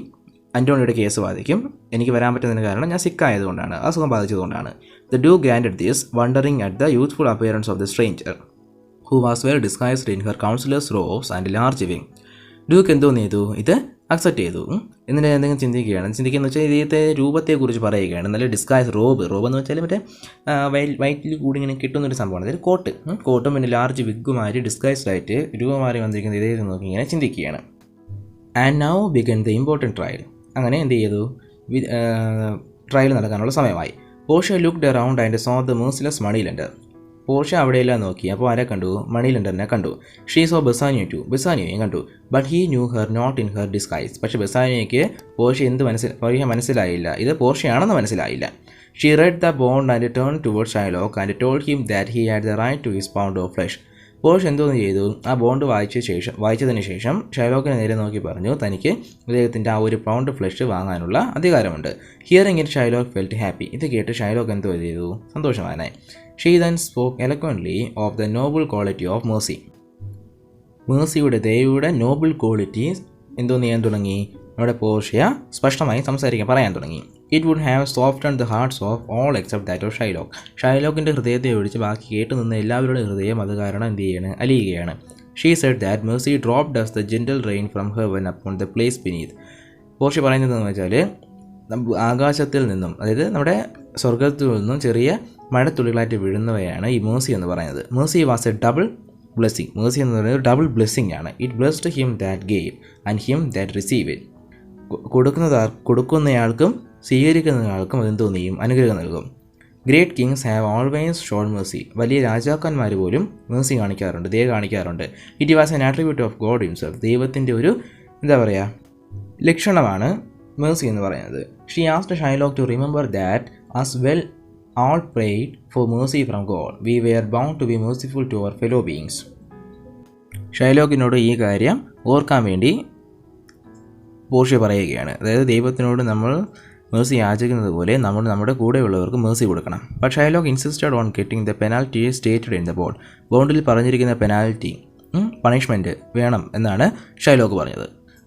അന്റോണിയോയുടെ കേസ് വാദിക്കും. എനിക്ക് വരാൻ പറ്റുന്നതിന് കാരണം ഞാൻ സിക്കായതുകൊണ്ടാണ്, അസുഖം ബാധിച്ചതുകൊണ്ടാണ്. The duke granted this, wondering at the youthful appearance of the stranger who was well disguised in her counselor's robes and large wing. Duke എന്തോന്ന് ചെയ്തു, ഇത് അക്സെപ്റ്റ് ചെയ്തു. എന്നിട്ട് എന്തെങ്കിലും ചിന്തിക്കുകയെന്ന് വെച്ചാൽ ഇദ്ദേഹത്തെ രൂപത്തെക്കുറിച്ച് പറയുകയാണ്. നല്ല ഡിസ്ഗൈസ് റോബ് എന്ന് വെച്ചാൽ മറ്റേ വൈറ്റിൽ കൂടി ഇങ്ങനെ കിട്ടുന്നൊരു സംഭവമാണ്. അതായത് കോട്ടും പിന്നെ ലാർജ് വിഗുമാരി ഡിസ്ഗൈസ്ഡ് ആയിട്ട് രൂപം മാറി വന്നിരിക്കുന്ന ഇദ്ദേഹത്തെ നോക്കി ഇങ്ങനെ ചിന്തിക്കുകയാണ്. And now began the important trial. അങ്ങനെ എന്ത് ചെയ്തു, ട്രയൽ നടക്കാനുള്ള സമയമായി. Portia looked around and saw the merciless money lender. Portia അവിടെയെല്ലാം നോക്കി. അപ്പോൾ ആരെ കണ്ടു, മണി ലെൻഡറിനെ കണ്ടു. ഷീ സോ ബെസാനിയോയും കണ്ടു. But he knew her not in her disguise. പക്ഷേ ബെസാനിയോയ്ക്ക് പോർഷ്യ മനസ്സിലായില്ല, ഇത് പോർഷ്യയാണെന്ന് മനസ്സിലായില്ല. She read the bond and turn toward Shylock and told him that he had the right to his pound of flesh. Portia എന്തോന്ന് ചെയ്തു, ആ bond വായിച്ചതിന് ശേഷം ഷൈലോക്കിനെ നേരെ നോക്കി പറഞ്ഞു, തനിക്ക് അദ്ദേഹത്തിൻ്റെ ആ ഒരു പൗണ്ട് ഫ്ലഷ് വാങ്ങാനുള്ള അധികാരമുണ്ട്. Hearing it Shylock felt happy. ഇത് കേട്ട് ഷൈലോക്ക് എന്തോ ചെയ്തു, സന്തോഷവാനായി. She then spoke eloquently of the noble quality of mercy. മേഴ്സിയുടെ ദയയുടെ നോബിൾ ക്വാളിറ്റീസ് എന്തോന്ന് ചെയ്യാൻ തുടങ്ങി, നമ്മുടെ പോർഷ്യ സ്പഷ്ടമായി പറയാൻ തുടങ്ങി. It would have softened the hearts of all except that of Shylock. ഷൈലോക്കിൻ്റെ ഹൃദയത്തെ ഒഴിച്ച് ബാക്കി കേട്ടു നിന്ന് എല്ലാവരുടെയും ഹൃദയം അത് കാരണം എന്ത് ചെയ്യാണ്, അലിയുകയാണ്. She said that mercy dropped as the gentle rain from heaven upon the place beneath. Portia പറയുന്നതെന്ന് വെച്ചാൽ ആകാശത്തിൽ നിന്നും, അതായത് നമ്മുടെ സ്വർഗത്തിൽ നിന്നും ചെറിയ മഴത്തുള്ളികളായിട്ട് വീഴുന്നവയാണ് ഈ മേഴ്സി എന്ന് പറയുന്നത്. Mercy was a double blessing. Mercy എന്ന് പറയുന്നത് ഡബിൾ ബ്ലെസ്സിങ് ആണ്. It blessed him that gave and him that receive it. കൊടുക്കുന്നയാൾക്കും സ്വീകരിക്കുന്നയാൾക്കും അതെന്തോ ചെയ്യും, അനുഗ്രഹം നൽകും. Great kings have always shown mercy. വലിയ രാജാക്കന്മാർ പോലും മേഴ്സി കാണിക്കാറുണ്ട്, ദയ കാണിക്കാറുണ്ട്. It was an attribute of God himself. ദൈവത്തിൻ്റെ ഒരു ലക്ഷണമാണ് മേഴ്സി എന്ന് പറയുന്നത്. She asked Shylock to remember that as well all prayed for mercy from God, we were bound to be merciful to our fellow beings. ഷൈലോക്കിനോട് ഈ കാര്യം ഓർക്കാൻ വേണ്ടി Portia പറയുകയാണ്. അതായത് ദൈവത്തിനോട് നമ്മൾ മേഴ്സി യാചിക്കുന്നത് പോലെ നമ്മൾ നമ്മുടെ കൂടെയുള്ളവർക്ക് മേഴ്സി കൊടുക്കണം. But Shylock insisted on getting the penalty stated in the bond. ബോണ്ടിൽ പറഞ്ഞിരിക്കുന്ന പെനാൽറ്റി, പണിഷ്മെൻറ്റ് വേണം എന്നാണ് ഷൈലോക്ക് പറഞ്ഞത്.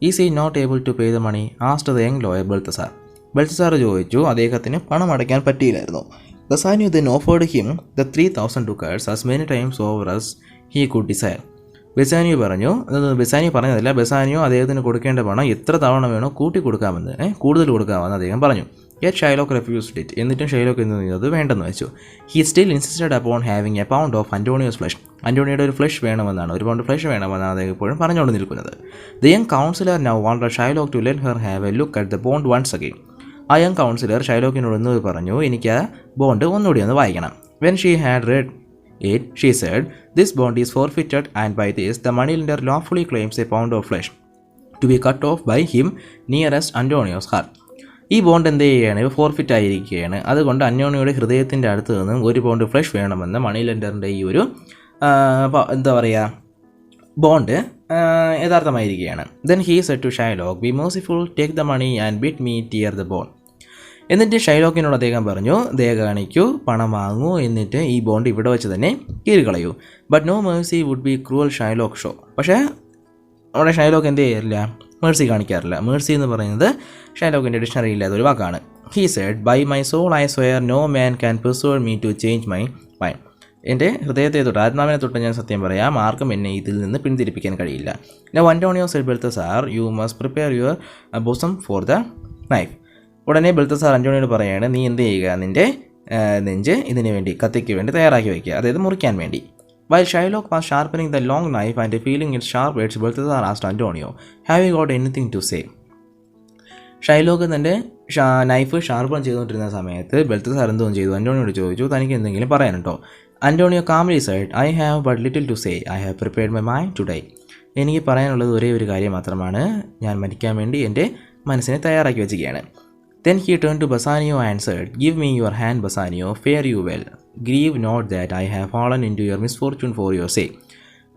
Is he not able to pay the money asked the young lawyer Balthazar ചോദിച്ചു, അദ്ദേഹത്തിന് പണം അടയ്ക്കാൻ പറ്റിയില്ലായിരുന്നു. Bassanio then offered him the 3,000 ducats as many times over as he could desire. Bassanio പറഞ്ഞതല്ല, Bassanio അദ്ദേഹത്തിന് കൊടുക്കേണ്ട പണം എത്ര തവണ വേണോ കൂട്ടി കൊടുക്കാമെന്ന്, കൂടുതൽ കൊടുക്കാമെന്ന് അദ്ദേഹം പറഞ്ഞു. Yet Shylock refused it. എന്നിട്ടും ഷൈലോക്ക് എന്ത് ചെയ്തു, അത് വേണ്ടെന്ന് വെച്ചു. He still insisted upon having a pound of Antonio's flesh. അന്റോണിയോയുടെ ഒരു ഫ്ലഷ് വേണമെന്നാണ്, ഒരു പൗണ്ട് ഫ്ലഷ് വേണമെന്നാണ് അദ്ദേഹം ഇപ്പോഴും പറഞ്ഞുകൊണ്ട് നിൽക്കുന്നത്. The young counselor now wanted Shylock to let her have a look at the bond once again. ആ യങ് കൗൺസിലർ ഷൈലോക്കിനോട് ഒന്ന് പറഞ്ഞു, എനിക്ക് ആ ബോണ്ട് ഒന്നുകൂടി ഒന്ന് വായിക്കണം. When she had read it, she said, this bond is forfeited and by this the money lender lawfully claims a pound of flesh to be cut off by him nearest Antonio's heart. ഈ ബോണ്ട് എന്ത് ചെയ്യുകയാണ്, forfeit ആയിരിക്കുകയാണ്. അതുകൊണ്ട് അന്റോണിയോയുടെ ഹൃദയത്തിൻ്റെ അടുത്ത് നിന്നും ഒരു പൗണ്ട് ഫ്ലഷ് വേണമെന്ന് മണി ലെൻഡറിൻ്റെ ഈ ഒരു ബോണ്ട് യഥാർത്ഥമായിരിക്കുകയാണ്. Then he said to Shylock, be merciful, take the money and bid me tear the bond. എന്നിട്ട് ഷൈലോക്കിനോട് അദ്ദേഹം പറഞ്ഞു, ദയ കാണിക്കൂ, പണം വാങ്ങൂ, എന്നിട്ട് ഈ ബോണ്ട് ഇവിടെ വെച്ച് തന്നെ കീറിക്കളയൂ. But no mercy would be cruel Shylock show. പക്ഷേ അവിടെ ഷൈലോക്ക് എന്ത് ചെയ്യില്ല, മേഴ്സി കാണിക്കാറില്ല. മേഴ്സി എന്ന് പറയുന്നത് ഷൈലോക്കിൻ്റെ ഡിക്ഷണറിയിൽ അതൊരു വാക്കാണ്. He said, by my soul I swear no man can persuade me to change my mind. എൻ്റെ ഹൃദയത്തെ തൊട്ട്, ആത്മാവിനെ തൊട്ട് ഞാൻ സത്യം പറയാം, ആർക്കും എന്നെ ഇതിൽ നിന്ന് പിന്തിരിപ്പിക്കാൻ കഴിയില്ല. Now Antonio said Balthazar, you must prepare your bosom for the knife. ഉടനെ ബെൽത്തസാർ അന്റോണിയോട് പറയാണ്, നീ എന്ത് ചെയ്യുക, നിൻ്റെ നെഞ്ച് ഇതിന് വേണ്ടി, കത്തിക്ക് വേണ്ടി തയ്യാറാക്കി വയ്ക്കുക, അതായത് മുറിക്കാൻ വേണ്ടി. While Shylock was sharpening the long knife and feeling its sharp edge, Balthazar asked Antonio, have you got anything to say? Shylock തൻ്റെ നൈഫ് ഷാർപ്പൺ ചെയ്തുകൊണ്ടിരുന്ന സമയത്ത് ബെൽത്തസാർ എന്തോ ചെയ്തു, അന്റോണിയോട് ചോദിച്ചു, തനിക്ക് എന്തെങ്കിലും പറയാനുണ്ടോ? Antonio calmly said, I have but little to say, I have prepared my mind today. എനിക്ക് പറയാനുള്ളത് ഒരേ ഒരു കാര്യം മാത്രമാണ്, ഞാൻ മരിക്കാൻ വേണ്ടി എൻ്റെ മനസ്സിനെ തയ്യാറാക്കി വെച്ചിരിക്കുകയാണ്. Then he turned to Bassanio and said, give me your hand, Bassanio, fare you well. Grieve not that I have fallen into your misfortune for your sake.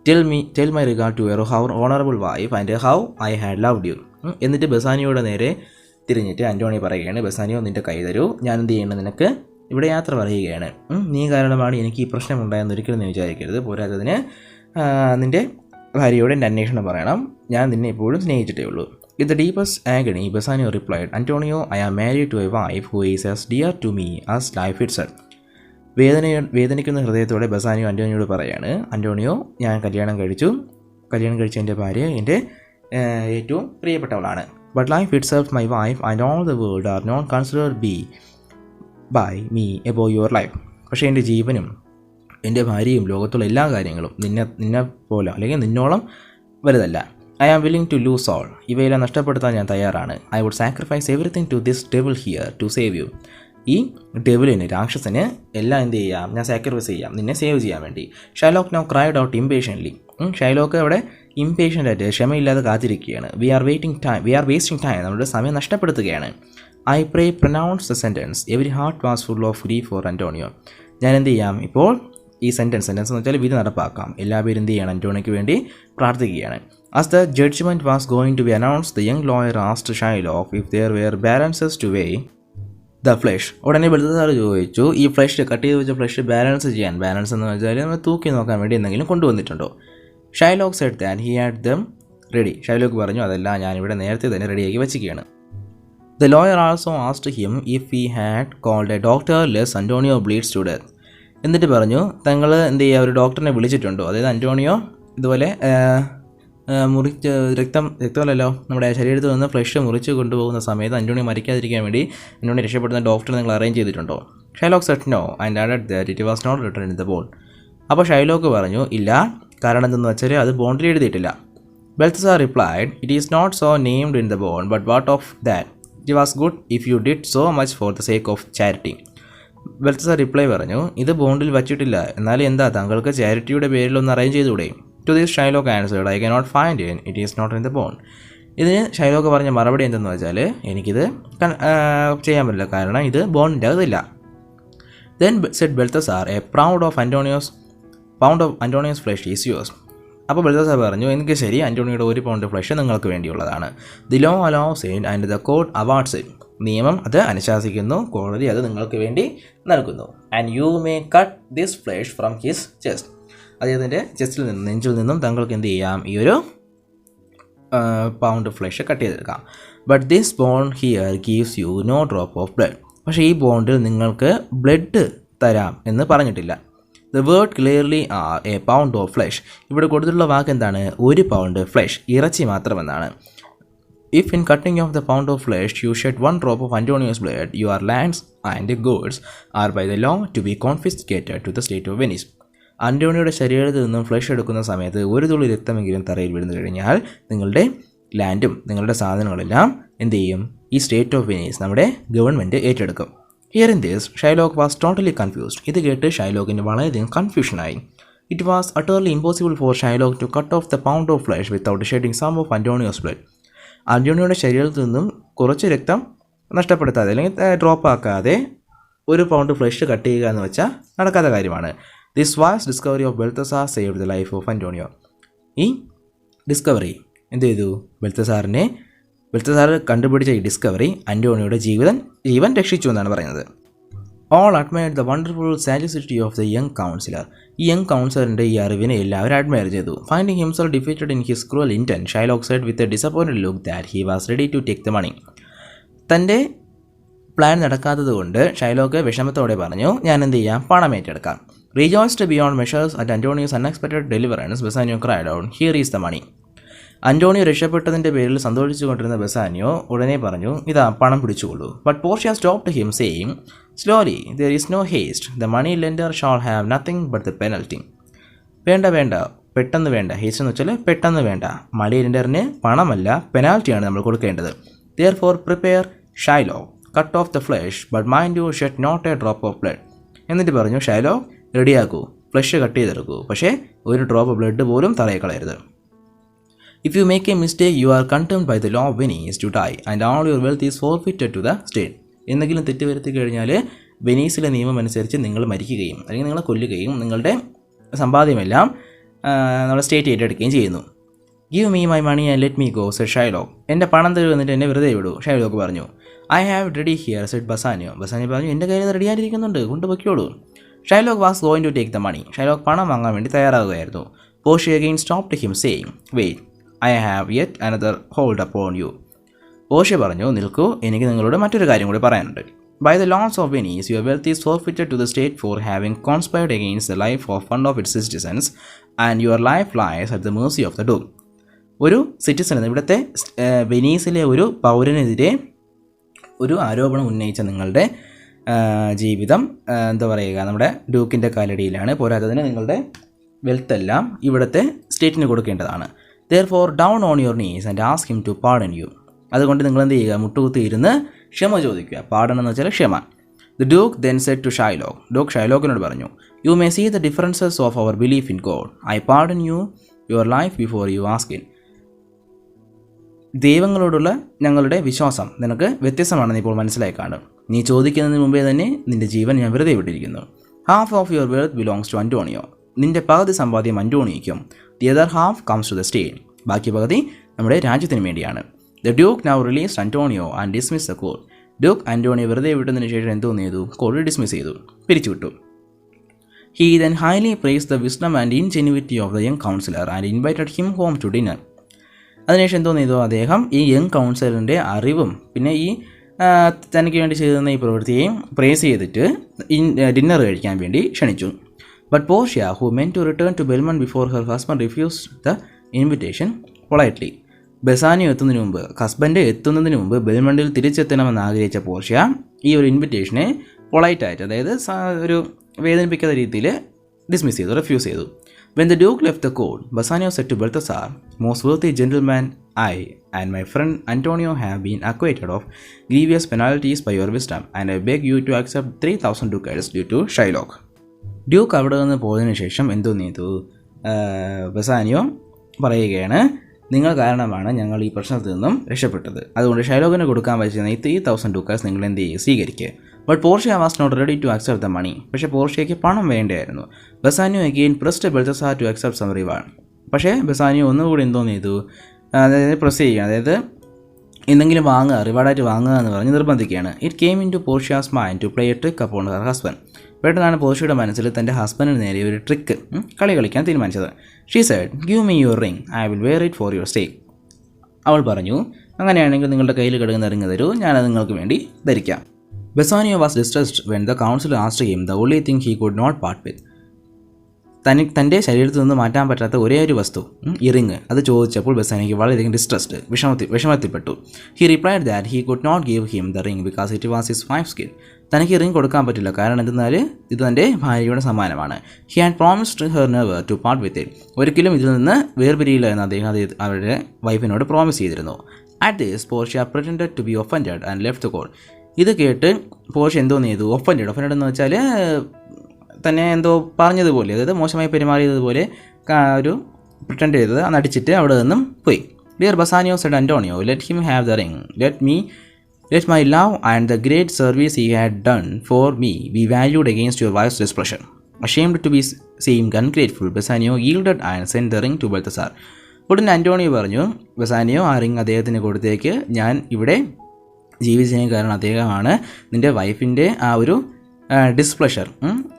Tell my regard to your honorable wife and how I had loved you. എന്നിട്ട് ബസാനിയോടെ നേരെ തിരിഞ്ഞിട്ട് Antonio പറയുകയാണ്, Bassanio നിൻ്റെ കൈ തരൂ, ഞാൻ എന്ത് ചെയ്യണം, നിനക്ക് ഇവിടെ യാത്ര പറയുകയാണ്. നീ കാരണമാണ് എനിക്ക് ഈ പ്രശ്നം ഉണ്ടായെന്ന് ഒരിക്കലും നീ വിചാരിക്കരുത്. പോരാത്തതിന് നിൻ്റെ ഭാര്യയോട് എൻ്റെ അന്വേഷണം പറയണം, ഞാൻ നിന്നെ എപ്പോഴും സ്നേഹിച്ചിട്ടേ ഉള്ളൂ. In the deepest agony, Bassanio replied, Antonio, I am married to a wife who is as dear to me as life itself. വേദനിക്കുന്ന ഹൃദയത്തോടെ ബസാനിയോ അന്റോണിയോട് പറയാണ്, അന്റോണിയോ, ഞാൻ കല്യാണം കഴിച്ച എൻ്റെ ഭാര്യ എൻ്റെ ഏറ്റവും പ്രിയപ്പെട്ടവളാണ്. But life itself, my wife and all the world are not considered by me above your life. പക്ഷേ എൻ്റെ ജീവനും എൻ്റെ ഭാര്യയും ലോകത്തുള്ള എല്ലാ കാര്യങ്ങളും നിന്നെ പോലെ അല്ലെങ്കിൽ നിന്നോളം വലുതല്ല. I am willing to lose all. ഇവയെല്ലാം നഷ്ടപ്പെടുത്താൻ ഞാൻ തയ്യാറാണ്. I would sacrifice everything to this devil here to save you. ഈ ഡെവിലിന്, രാക്ഷസന് എല്ലാം എന്ത് ചെയ്യാം, ഞാൻ സാക്രിഫൈസ് ചെയ്യാം നിന്നെ സേവ് ചെയ്യാൻ വേണ്ടി. Shylock now cried out impatiently. Shylock അവിടെ ഇംപേഷ്യൻ്റ് ആയിട്ട് ക്ഷമയില്ലാതെ കാത്തിരിക്കുകയാണ്. We are wasting time. നമ്മുടെ സമയം നഷ്ടപ്പെടുത്തുകയാണ്. I pray pronounce the sentence. Every heart was full of grief for Antonio. ഞാൻ എന്ത് ചെയ്യാം, ഇപ്പോൾ ഈ സെൻറ്റൻസ് എന്ന് വെച്ചാൽ വിധി നടപ്പാക്കാം. എല്ലാവരും എന്ത് ചെയ്യണം, അന്റോണിയോയ്ക്ക് വേണ്ടി പ്രാർത്ഥിക്കുകയാണ്. As the judgment was going to be announced, the young lawyer asked Shylock if there were balances to weigh the flesh. ഉടനെ ബെൽത്തസാർ ചോദിച്ചു, ഈ ഫ്ലഷ് കട്ട് ചെയ്ത് വെച്ച ഫ്ലഷ് ബാലൻസ് ചെയ്യാൻ, ബാലൻസ് എന്ന് വെച്ചാൽ നമ്മൾ തൂക്കി നോക്കാൻ വേണ്ടി എന്തെങ്കിലും കൊണ്ടുവന്നിട്ടുണ്ടോ? Shylock said that he had them ready. Shylock പറഞ്ഞു, അതെല്ലാം ഞാനിവിടെ നേരത്തെ തന്നെ റെഡിയാക്കി വെച്ചിരിക്കുകയാണ്. The lawyer also asked him if he had called a doctor lest Antonio bleeds to death. എന്നിട്ട് പറഞ്ഞു, തങ്ങൾ എന്ത് ചെയ്യുക, ഒരു ഡോക്ടറിനെ വിളിച്ചിട്ടുണ്ടോ? അതായത് അന്റോണിയോ ഇതുപോലെ രക്തമല്ലല്ലോ നമ്മുടെ ശരീരത്തിൽ നിന്ന് ഫ്ലഷ് മുറിച്ച് കൊണ്ടുപോകുന്ന സമയത്ത് അന്റോണിയോ മരിക്കാതിരിക്കാൻ വേണ്ടി അന്റോണിയോ രക്ഷപ്പെടുന്ന ഡോക്ടറെ നിങ്ങൾ അറേഞ്ച് ചെയ്തിട്ടുണ്ടോ? Shylock said no and added that it was not written in the bond. അപ്പോൾ ഷൈലോക്ക് പറഞ്ഞു, ഇല്ല, കാരണം എന്തെന്ന് വെച്ചാൽ അത് ബോണ്ടിൽ എഴുതിയിട്ടില്ല. Balthazar replied, it is not so named in the bond, but what of that? It was good if you did so much for the sake of charity. Balthazar reply പറഞ്ഞു, ഇത് ബോണ്ടിൽ വച്ചിട്ടില്ല, എന്നാലും എന്താ, താങ്കൾക്ക് ചാരിറ്റിയുടെ പേരിലൊന്ന് അറേഞ്ച് ചെയ്തുകൂടെ? To this Shylock answered, I cannot find it is not in the bond. ഇതിന് ഷൈലോക്ക് പറഞ്ഞ മറുപടി എന്തെന്ന് വെച്ചാൽ, എനിക്കിത് ചെയ്യാൻ പറ്റില്ല, കാരണം ഇത് ബോണ്ടിൻ്റെ അകത്തില്ല. Then said Balthazar, a pound of Antonio's flesh is yours. അപ്പോൾ ബെൽത്തസാർ പറഞ്ഞു, എനിക്ക് ശരി, അന്റോണിയോയുടെ 1 പൗണ്ട് ഫ്ലഷ് നിങ്ങൾക്ക് വേണ്ടിയുള്ളതാണ്. The law allows it and the court awards it. നിയമം അത് അനുശാസിക്കുന്നു, കോടതി അത് നിങ്ങൾക്ക് വേണ്ടി നൽകുന്നു. And you may cut this flesh from his chest. അദ്ദേഹത്തിൻ്റെ ചെസ്റ്റിൽ നിന്നും, നെഞ്ചിൽ നിന്നും താങ്കൾക്ക് എന്ത് ചെയ്യാം, ഈ ഒരു പൗണ്ട് ഫ്ലഷ് കട്ട് ചെയ്തെടുക്കാം. But this bond here gives you no drop of blood. പക്ഷേ ഈ ബോണ്ടിൽ നിങ്ങൾക്ക് ബ്ലഡ് തരാം എന്ന് പറഞ്ഞിട്ടില്ല. The word clearly are a pound of flesh. ഇവിടെ കൊടുത്തിട്ടുള്ള വാക്ക് എന്താണ്, 1 പൗണ്ട് ഫ്ലഷ്, ഇറച്ചി മാത്രമെന്നാണ്. If in cutting off the pound of flesh you shed 1 drop of Antonio's blood, your lands and goods are by the law to be confiscated to the state of Venice. അന്റോണിയോയുടെ ശരീരത്തിൽ നിന്നും flush എടുക്കുന്ന സമയത്ത് 1 തുള്ളി രക്തമെങ്കിലും തറയിൽ വീഴുന്നു കഴിഞ്ഞാൽ നിങ്ങളുടെ ലാൻഡും നിങ്ങളുടെ സാധനങ്ങളെല്ലാം എന്ത് ചെയ്യും, ഈ സ്റ്റേറ്റ് ഓഫ് വെനീസ്, നമ്മുടെ ഗവൺമെൻറ് ഏറ്റെടുക്കും. Hearing this Shylock was totally confused. ഇത് കേട്ട് ഷൈലോക്കിന് വളരെയധികം കൺഫ്യൂഷനായി. It was utterly impossible for Shylock to cut off the pound of flesh without shedding some of Antonio's blood. അന്റോണിയോയുടെ ശരീരത്തിൽ നിന്നും കുറച്ച് രക്തം നഷ്ടപ്പെടുത്താതെ അല്ലെങ്കിൽ ഡ്രോപ്പ് ആക്കാതെ 1 പൗണ്ട് ഫ്ലഷ് കട്ട് ചെയ്യുക എന്ന് വെച്ചാൽ നടക്കാത്ത കാര്യമാണ്. This vast discovery of Balthazar saved the life of Antonio. ഈ ഡിസ്കവറി എന്ത് ചെയ്തു, ബെൽത്തസാർ കണ്ടുപിടിച്ച ഈ ഡിസ്കവറി അന്റോണിയോയുടെ ജീവൻ രക്ഷിച്ചു എന്നാണ് പറയുന്നത്. All admired the wonderful sagacity of the young counselor. ഈ യങ് കൗൺസിലറിൻ്റെ ഈ അറിവിനെ എല്ലാവരും അഡ്മയർ ചെയ്തു. Finding himself defeated in his cruel intent, Shylock said with a disappointed look that he was ready to take the money. തൻ്റെ plan നടക്കാത്തത് കൊണ്ട് Shylock വിഷമത്തോടെ പറഞ്ഞു, ഞാൻ എന്ത് ചെയ്യാം, പണം ഏറ്റെടുക്കാം. Rejoiced beyond measures at Antonio's unexpected deliverance, Bassanio cried out, "Here is the money." അന്റോണിയോ രക്ഷപ്പെട്ടതിൻ്റെ പേരിൽ സന്തോഷിച്ചു കൊണ്ടിരുന്ന ബസാനിയോ ഉടനെ പറഞ്ഞു, ഇതാ പണം പിടിച്ചുകൊള്ളൂ. But Portia stopped him saying, slowly, there is no haste, the money lender shall have nothing but the penalty. വേണ്ട, പെട്ടെന്ന് വേണ്ട. ഹേസ്റ്റ് എന്ന് വെച്ചാൽ പെട്ടെന്ന് വേണ്ട. മണി ലെൻഡറിന് പണമല്ല, പെനാൽറ്റിയാണ് നമ്മൾ കൊടുക്കേണ്ടത്. Therefore prepare Shylock, cut off the flesh, but mind you shed not a drop of blood. എന്നിട്ട് പറഞ്ഞു, ഷൈലോക്ക് റെഡിയാക്കൂ, ഫ്ലഷ് കട്ട് ചെയ്തെടുക്കൂ, പക്ഷേ ഒരു ഡ്രോപ്പ് ബ്ലഡ് പോലും തറയെ കളയരുത്. If you make a mistake, you are condemned by the law of Venice to die, and all your wealth is forfeited to the state. എന്തെങ്കിലും തെറ്റ് വരുത്തി കഴിഞ്ഞാൽ വെനീസിലെ നിയമം അനുസരിച്ച് നിങ്ങൾ മരിക്കുകയും അല്ലെങ്കിൽ നിങ്ങളെ കൊല്ലുകയും നിങ്ങളുടെ സമ്പാദ്യമെല്ലാം നമ്മുടെ സ്റ്റേറ്റ് ഏറ്റെടുക്കുകയും ചെയ്യുന്നു. Give me my money and let me go, said Shylock. എൻ്റെ പണം തരൂ എന്നിട്ട് എന്നെ വെറുതെ വിടൂ, ഷൈലോക്ക് പറഞ്ഞു. I have it ready here, said Bassanio. Bassanio പറഞ്ഞു, എൻ്റെ കയ്യിൽ റെഡിയായിരിക്കുന്നുണ്ട്, കൊണ്ടുപോയിക്കോളൂ. Shylock was going to take the money. Shylock പണം വാങ്ങാൻ വേണ്ടി തയ്യാറാകുകയായിരുന്നു. Portia again stopped him, saying, wait, I have yet another hold upon you. Portia പറഞ്ഞു, നിൽക്കൂ, എനിക്ക് നിങ്ങളോട് മറ്റൊരു കാര്യം കൂടി പറയാനുണ്ട്. By the laws of Venice, your wealth is forfeited to the state for having conspired against the life of one of its citizens, and your life lies at the mercy of the duke. ഒരു citizen, ഇവിടുത്തെ വെനീസിലെ ഒരു പൗരനെതിരെ ഒരു ആരോപണം ഉന്നയിച്ച നിങ്ങളുടെ ജീവിതം എന്താ പറയുക, നമ്മുടെ ഡ്യൂക്കിൻ്റെ കാലടിയിലാണ്. പോരാത്തതിന് നിങ്ങളുടെ വെൽത്ത് എല്ലാം ഇവിടുത്തെ സ്റ്റേറ്റിന് കൊടുക്കേണ്ടതാണ്. Therefore down on your knees and ask him to pardon you. അതുകൊണ്ട് നിങ്ങൾ എന്ത് ചെയ്യുക, മുട്ടുകുത്തി ഇരുന്ന് ക്ഷമ ചോദിക്കുക. പാർഡൺ എന്ന് വെച്ചാൽ ക്ഷമ. The Duke then said to Shylock, duke ഷൈലോക്കിനോട് പറഞ്ഞു, You may see the differences of our belief in God. I pardon you your life before you ask it. ദൈവങ്ങളോടുള്ള ഞങ്ങളുടെ വിശ്വാസം നിനക്ക് വ്യത്യസ്തമാണെന്ന് ഇപ്പോൾ മനസ്സിലായി കാണും. നീ ചോദിക്കുന്നതിന് മുമ്പേ തന്നെ നിന്റെ ജീവൻ ഞാൻ വെറുതെ വിട്ടിരിക്കുന്നു. Half of your wealth belongs to Antonio. നിന്റെ പകുതി സമ്പാദ്യം അന്റോണിയോയ്ക്കും. The other half comes to the state. ബാക്കി പകുതി നമ്മുടെ രാജ്യത്തിന് വേണ്ടിയാണ്. The Duke now released Antonio and dismissed the court. Duke Antonio വെറുതെ വിട്ടതിന് ശേഷം എന്തോന്ന് ചെയ്തു, കോർട്ട് ഡിസ്മിസ് ചെയ്തു, പിരിച്ചുവിട്ടു. He then highly praised the wisdom and ingenuity of the young counselor and invited him home to dinner. അതിനുശേഷം എന്തോന്ന് ചെയ്തു, അദ്ദേഹം ഈ യങ് കൗൺസിലറിൻ്റെ അറിവും പിന്നെ ഈ തനിക്ക് വേണ്ടി ചെയ്തിരുന്ന ഈ പ്രവൃത്തിയെയും പ്രേസ് ചെയ്തിട്ട് ഡിന്നർ കഴിക്കാൻ വേണ്ടി ക്ഷണിച്ചു. But Portia, who meant to return to Belmont before her husband, refused the invitation politely. Bassanio എത്തുന്നതിന് മുമ്പ്, ഹസ്ബൻഡ് എത്തുന്നതിന് മുമ്പ് ബെൽമണ്ടിൽ തിരിച്ചെത്തണമെന്ന് ആഗ്രഹിച്ച പോർഷ്യ ഈ ഒരു ഇൻവിറ്റേഷനെ പൊളൈറ്റായിട്ട്, അതായത് ഒരു വേദനിപ്പിക്കാത്ത രീതിയിൽ ഡിസ്മിസ് ചെയ്തു, റിഫ്യൂസ് ചെയ്തു. When the Duke left the court, Bassanio said to Balthasar, Most worthy gentleman, I and my friend Antonio have been acquitted of grievous penalties by your wisdom, and I beg you to accept 3,000 ducats due to Shylock. Duke അവിടെ നിന്ന് പോയതിനു ശേഷം എന്തോന്ന് ചെയ്തു, Bassanio പറയുകയാണ്, നിങ്ങൾ കാരണമാണ് ഞങ്ങൾ ഈ പ്രശ്നത്തിൽ നിന്നും രക്ഷപ്പെട്ടത്. അതുകൊണ്ട് ഷൈലോക്കിന് കൊടുക്കാൻ പറ്റുന്ന ഈ 3,000 ducats നിങ്ങൾ എന്ത് ചെയ്യുക, സ്വീകരിക്കുക. But Portia was not ready to accept the money. പക്ഷേ പോർഷ്യയ്ക്ക് പണം വേണ്ടായിരുന്നു. Bassanio again pressed Balthazar to accept some reward. പക്ഷേ ബസാനിയോ ഒന്നുകൂടി എന്തോന്ന് ചെയ്തു, അതായത് പ്രസ് ചെയ്യുക, അതായത് എന്തെങ്കിലും വാങ്ങുക, റിവാർഡായിട്ട് വാങ്ങുക എന്ന് പറഞ്ഞ് നിർബന്ധിക്കുകയാണ്. It came into Portia's mind to play a trick upon her husband. പെട്ടെന്നാണ് പോർഷ്യയുടെ മനസ്സിൽ തൻ്റെ ഹസ്ബൻഡിന് നേരെ ഒരു ട്രിക്ക് കളി കളിക്കാൻ തീരുമാനിച്ചത്. She said, give me your ring, I will wear it for your sake. അവൾ പറഞ്ഞു, അങ്ങനെയാണെങ്കിൽ നിങ്ങളുടെ കയ്യിൽ കിടക്കുന്ന റിംഗ് തരൂ, ഞാനത് നിങ്ങൾക്ക് വേണ്ടി ധരിക്കാം. Bassanio was distressed when the counselor asked him the only thing he could not part with. തൻ്റെ ശരീരത്തിൽ നിന്ന് മാറ്റാൻ പറ്റാത്ത ഒരേ ഒരു വസ്തു, ഈ റിങ്, അത് ചോദിച്ചപ്പോൾ ബസാനിയോയ്ക്ക് വളരെയധികം ഡിസ്ട്രസ്ഡ്, വിഷമത്തിൽപ്പെട്ടു. He replied that he could not give him the ring because it was his wife's gift. തനിക്ക് റിംഗ് കൊടുക്കാൻ പറ്റില്ല, കാരണം എന്തെന്നാൽ ഇത് തൻ്റെ ഭാര്യയുടെ സമ്മാനമാണ്. He had promised her never to part with it. ഒരിക്കലും ഇതിൽ നിന്ന് വേർപിരിയില്ല എന്ന് അദ്ദേഹം അവരുടെ വൈഫിനോട് പ്രോമിസ് ചെയ്തിരുന്നു. At this Portia pretended to be offended and left the court. ഇത് കേട്ട് പോർഷ്യ എന്തോന്ന് ചെയ്തു, ഒഫൻഡഡ് എന്ന് വെച്ചാൽ തന്നെ എന്തോ പറഞ്ഞതുപോലെ, അതായത് മോശമായി പെരുമാറിയതുപോലെ ഒരു പ്രിറ്റൻഡ് ചെയ്തത്, നടിച്ചിട്ട് അവിടെ നിന്നും പോയി. Dear Bassanio said Antonio, let him have the ring. Let my love and the great service he had done for me be valued against your wife's displeasure. Ashamed to be seemed ungrateful, Bassanio yielded and sent the ring to Balthasar. ഉടനെ Antonio പറഞ്ഞു, Bassanio ആ ring അദ്ദേഹത്തിന് കൊടുത്തേക്ക്, ഞാൻ ഇവിടെ ജീവിച്ചതിന് കാരണം അദ്ദേഹമാണ് നിൻ്റെ വൈഫിൻ്റെ ആ ഒരു ഡിസ്പ്ലഷർ.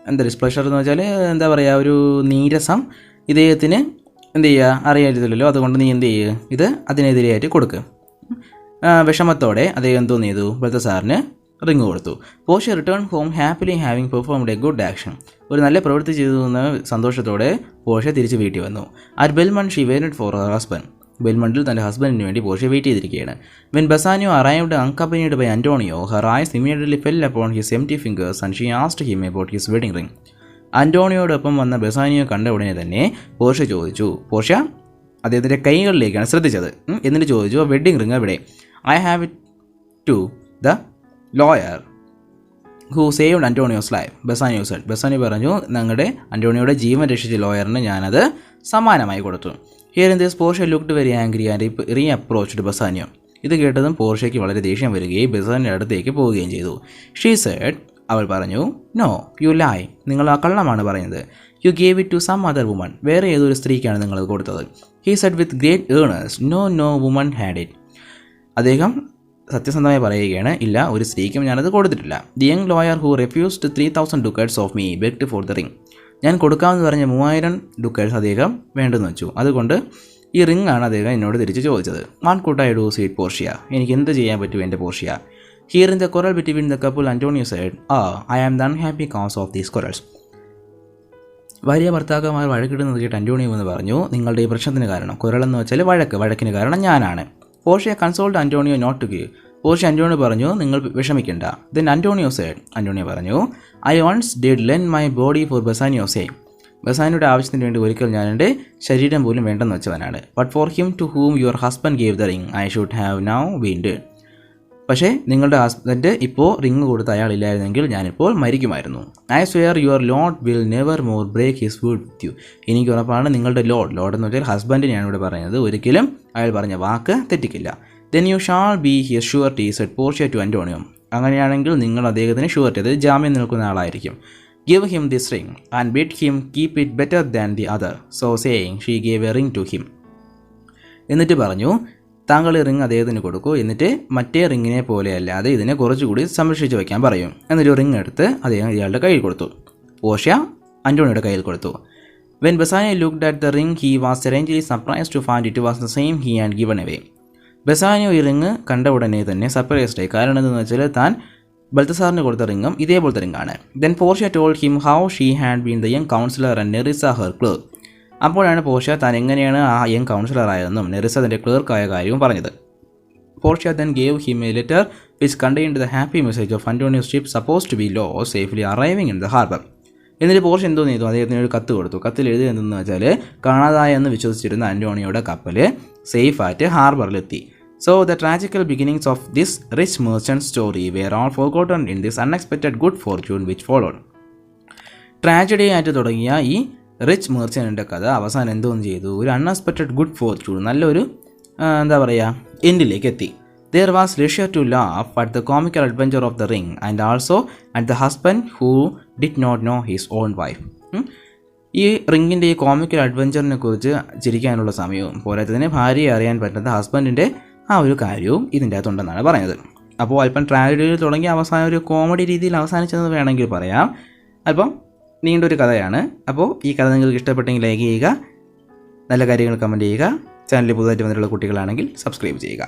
എന്താ ഡിസ്പ്ലഷർ എന്ന് വെച്ചാൽ എന്താ പറയുക, ഒരു നീരസം ഇദ്ദേഹത്തിന് എന്ത് ചെയ്യുക അറിയാതില്ലല്ലോ, അതുകൊണ്ട് നീ എന്ത് ചെയ്യുക ഇത് അതിനെതിരെയായിട്ട് കൊടുക്കുക. വിഷമത്തോടെ അദ്ദേഹം എന്തോന്ന് ചെയ്തു, ബൽത്തസാറിന് റിങ് കൊടുത്തു. Portia return home happily having performed A good action. ഒരു നല്ല പ്രവൃത്തി ചെയ്തു എന്ന സന്തോഷത്തോടെ പോർഷ്യ തിരിച്ച് വീട്ടിൽ വന്നു. At Belmont she waited for her husband. ബെൽമണ്ടിൽ തൻ്റെ ഹസ്ബൻഡിന് വേണ്ടി പോർഷ്യ വെയിറ്റ് ചെയ്തിരിക്കുകയാണ്. When Bassanio arrived accompanied by Antonio her eyes immediately fell upon his empty fingers and she asked him about his wedding ring. ആന്റോണിയോടൊപ്പം വന്ന Bassanio കണ്ട ഉടനെ തന്നെ പോർഷ്യ ചോദിച്ചു, പോർഷ്യ അദ്ദേഹത്തിൻ്റെ കൈകളിലേക്കാണ് ശ്രദ്ധിച്ചത്. എന്നിട്ട് ചോദിച്ചു, വെഡ്ഡിങ് റിംഗ് എവിടെ? I have it to the lawyer who saved Antonio's life, Bassanio said. Bassanio പറഞ്ഞു, ഞങ്ങളുടെ ആന്റോണിയോയുടെ ജീവൻ രക്ഷിച്ച ലോയറിന് ഞാനത് സമ്മാനമായി കൊടുത്തു. Hearing this Portia looked very angry and reproached Bassanio. ഇത് കേട്ടതും പോർഷ്യയ്ക്ക് വളരെ ദേഷ്യം വരികയും ബസാനിയുടെ അടുത്തേക്ക് പോവുകയും ചെയ്തു. ഷീ സെഡ്, അവൾ പറഞ്ഞു, നോ യു ലൈ, നിങ്ങൾ ആ കള്ളമാണ് പറയുന്നത്. You gave it to some other woman, വേറെ ഏതൊരു സ്ത്രീക്കാണ് നിങ്ങളത് കൊടുത്തത്. He said with great earnestness, no woman had it. അദ്ദേഹം സത്യസന്ധമായി പറയുകയാണ്, ഇല്ല, ഒരു സ്ത്രീക്കും ഞാനത് കൊടുത്തിട്ടില്ല. The young lawyer who refused 3000 ducats of me begged for the ring. ഞാൻ കൊടുക്കാമെന്ന് പറഞ്ഞ 3000 ducats അദ്ദേഹം വേണ്ടെന്ന് വെച്ചു. അതുകൊണ്ട് ഈ റിംഗ് ആണ് അദ്ദേഹം എന്നോട് തിരിച്ച് ചോദിച്ചത്. What could I do sweet Portia, എനിക്ക് എന്ത് ചെയ്യാൻ പറ്റും എൻ്റെ Portia? Here in the quarrel between the couple Antonio said, I am the unhappy cause of these quarrels. ഭാര്യ ഭർത്താക്കന്മാർ വഴക്കിടുന്നത് കേട്ട് ആന്റോണിയോ എന്ന് പറഞ്ഞു, നിങ്ങളുടെ ഈ പ്രശ്നത്തിന് കാരണം, കുരളെന്ന് വെച്ചാൽ വഴക്കിന് കാരണം ഞാനാണ്. Portia consoled Antonio not to give. Portia Antonio പറഞ്ഞു, നിങ്ങൾ വിഷമിക്കണ്ട. ദെൻ ആന്റോണിയോ സെഡ്, ആന്റോണിയോ പറഞ്ഞു, I once did lend my body for Bassanio sake. ബസാനിയുടെ ആവശ്യത്തിന് വേണ്ടി ഒരിക്കൽ ഞാൻ എൻ്റെ ശരീരം പോലും വേണ്ടെന്ന് വെച്ചവനാണ്. But for him to whom your husband gave the ring I should have now been dead. പക്ഷേ നിങ്ങളുടെ ഹസ്ബൻഡ് ഇപ്പോൾ റിംഗ് കൊടുത്ത അയാളില്ലായിരുന്നെങ്കിൽ ഞാനിപ്പോൾ മരിക്കുമായിരുന്നു. I swear your lord will never more break his word with you. എനിക്ക് ഉറപ്പാണ് നിങ്ങളുടെ ലോഡ് എന്ന് വെച്ചാൽ ഹസ്ബൻഡിനെയാണ് ഇവിടെ പറയുന്നത്, ഒരിക്കലും അയാൾ പറഞ്ഞ വാക്ക് തെറ്റിക്കില്ല. Then you shall be his surety said Portia to Antonio. അങ്ങനെയാണെങ്കിൽ നിങ്ങൾ അദ്ദേഹത്തിന് ഷുവർട്ടി, അതായത് ജാമ്യം നിൽക്കുന്ന ആളായിരിക്കും. Give him this ring and bid him keep it better than the other. So saying she gave a ring to him. എന്നിട്ട് പറഞ്ഞു, താങ്കൾ ഈ റിംഗ് അദ്ദേഹത്തിന് കൊടുക്കൂ, എന്നിട്ട് മറ്റേ റിങ്ങിനെ പോലെ അല്ലാതെ ഇതിനെ കുറച്ചുകൂടി സംരക്ഷിച്ച് വയ്ക്കാൻ പറയും. എന്നൊരു റിംഗ് എടുത്ത് അദ്ദേഹം ഇയാളുടെ കയ്യിൽ കൊടുത്തു. പോർഷ്യ ആന്റോണിയോയുടെ കയ്യിൽ കൊടുത്തു. When Bassanio looked at the ring he was strangely surprised to find it was the same he had given away. Bassanio ഈ റിംഗ് കണ്ട ഉടനെ തന്നെ സർപ്രൈസ്ഡായി. കാരണം എന്തെന്ന് വെച്ചാൽ താൻ ബൽത്തസാറിന് കൊടുത്ത റിംഗും ഇതേപോലത്തെ റിംഗാണ്. Then Portia told him how she had been the young counsellor and Nerissa her clerk. അപ്പോഴാണ് പോർഷ്യ താൻ എങ്ങനെയാണ് ആ യങ് കൗൺസിലറായതെന്നും നെറിസ തൻ്റെ ക്ലർക്കായ കാര്യവും പറഞ്ഞത്. Portia then gave him a letter which contained the happy message of Antonio's ship suppose to be lost safely arriving in the harbour. എന്നിട്ട് Portia എന്തോ ചെയ്തു, അദ്ദേഹത്തിന് ഒരു കത്ത് കൊടുത്തു. കത്തിൽ എഴുതി എന്തെന്ന് വെച്ചാൽ, കാണാതായെന്ന് വിശ്വസിച്ചിരുന്ന ആന്റോണിയോയുടെ കപ്പൽ സേഫായിട്ട് ഹാർബറിലെത്തി. So the tragical beginnings of this rich merchant story were all forgotten in this unexpected good fortune which followed. Tragedy ആയിട്ട് തുടങ്ങിയ ഈ റിച്ച് മെർച്ചൻറ്റിൻ്റെ കഥ അവസാനം എന്തോന്ന് ചെയ്തു, ഒരു അൺഎക്സ്പെക്റ്റഡ് ഗുഡ് ഫോർച്യൂൺ, നല്ലൊരു എന്താ പറയുക എൻഡിലേക്ക് എത്തി. There was leisure to laugh at the comical adventure of the ring and also at the husband who did not know his own wife. ഈ റിങ്ങിൻ്റെ ഈ കോമിക്കൽ അഡ്വഞ്ചറിനെ കുറിച്ച് ചിരിക്കാനുള്ള സമയവും പോരാത്തതിന് ഭാര്യയെ അറിയാൻ പറ്റാത്ത ഹസ്ബൻഡിൻ്റെ ആ ഒരു കാര്യവും ഇതിൻ്റെ അകത്തുണ്ടെന്നാണ് പറയുന്നത്. അപ്പോൾ അല്പം ട്രാജഡിയിൽ തുടങ്ങി അവസാനം ഒരു കോമഡി രീതിയിൽ അവസാനിച്ചതെന്ന് വേണമെങ്കിൽ പറയാം. അല്പം നീണ്ടൊരു കഥയാണ്. അപ്പോൾ ഈ കഥ നിങ്ങൾക്ക് ഇഷ്ടപ്പെട്ടെങ്കിൽ ലൈക്ക് ചെയ്യുക, നല്ല കാര്യങ്ങൾ കമൻറ്റ് ചെയ്യുക, ചാനലിൽ പുതുതായിട്ട് വന്നിട്ടുള്ള കുട്ടികളാണെങ്കിൽ സബ്സ്ക്രൈബ് ചെയ്യുക.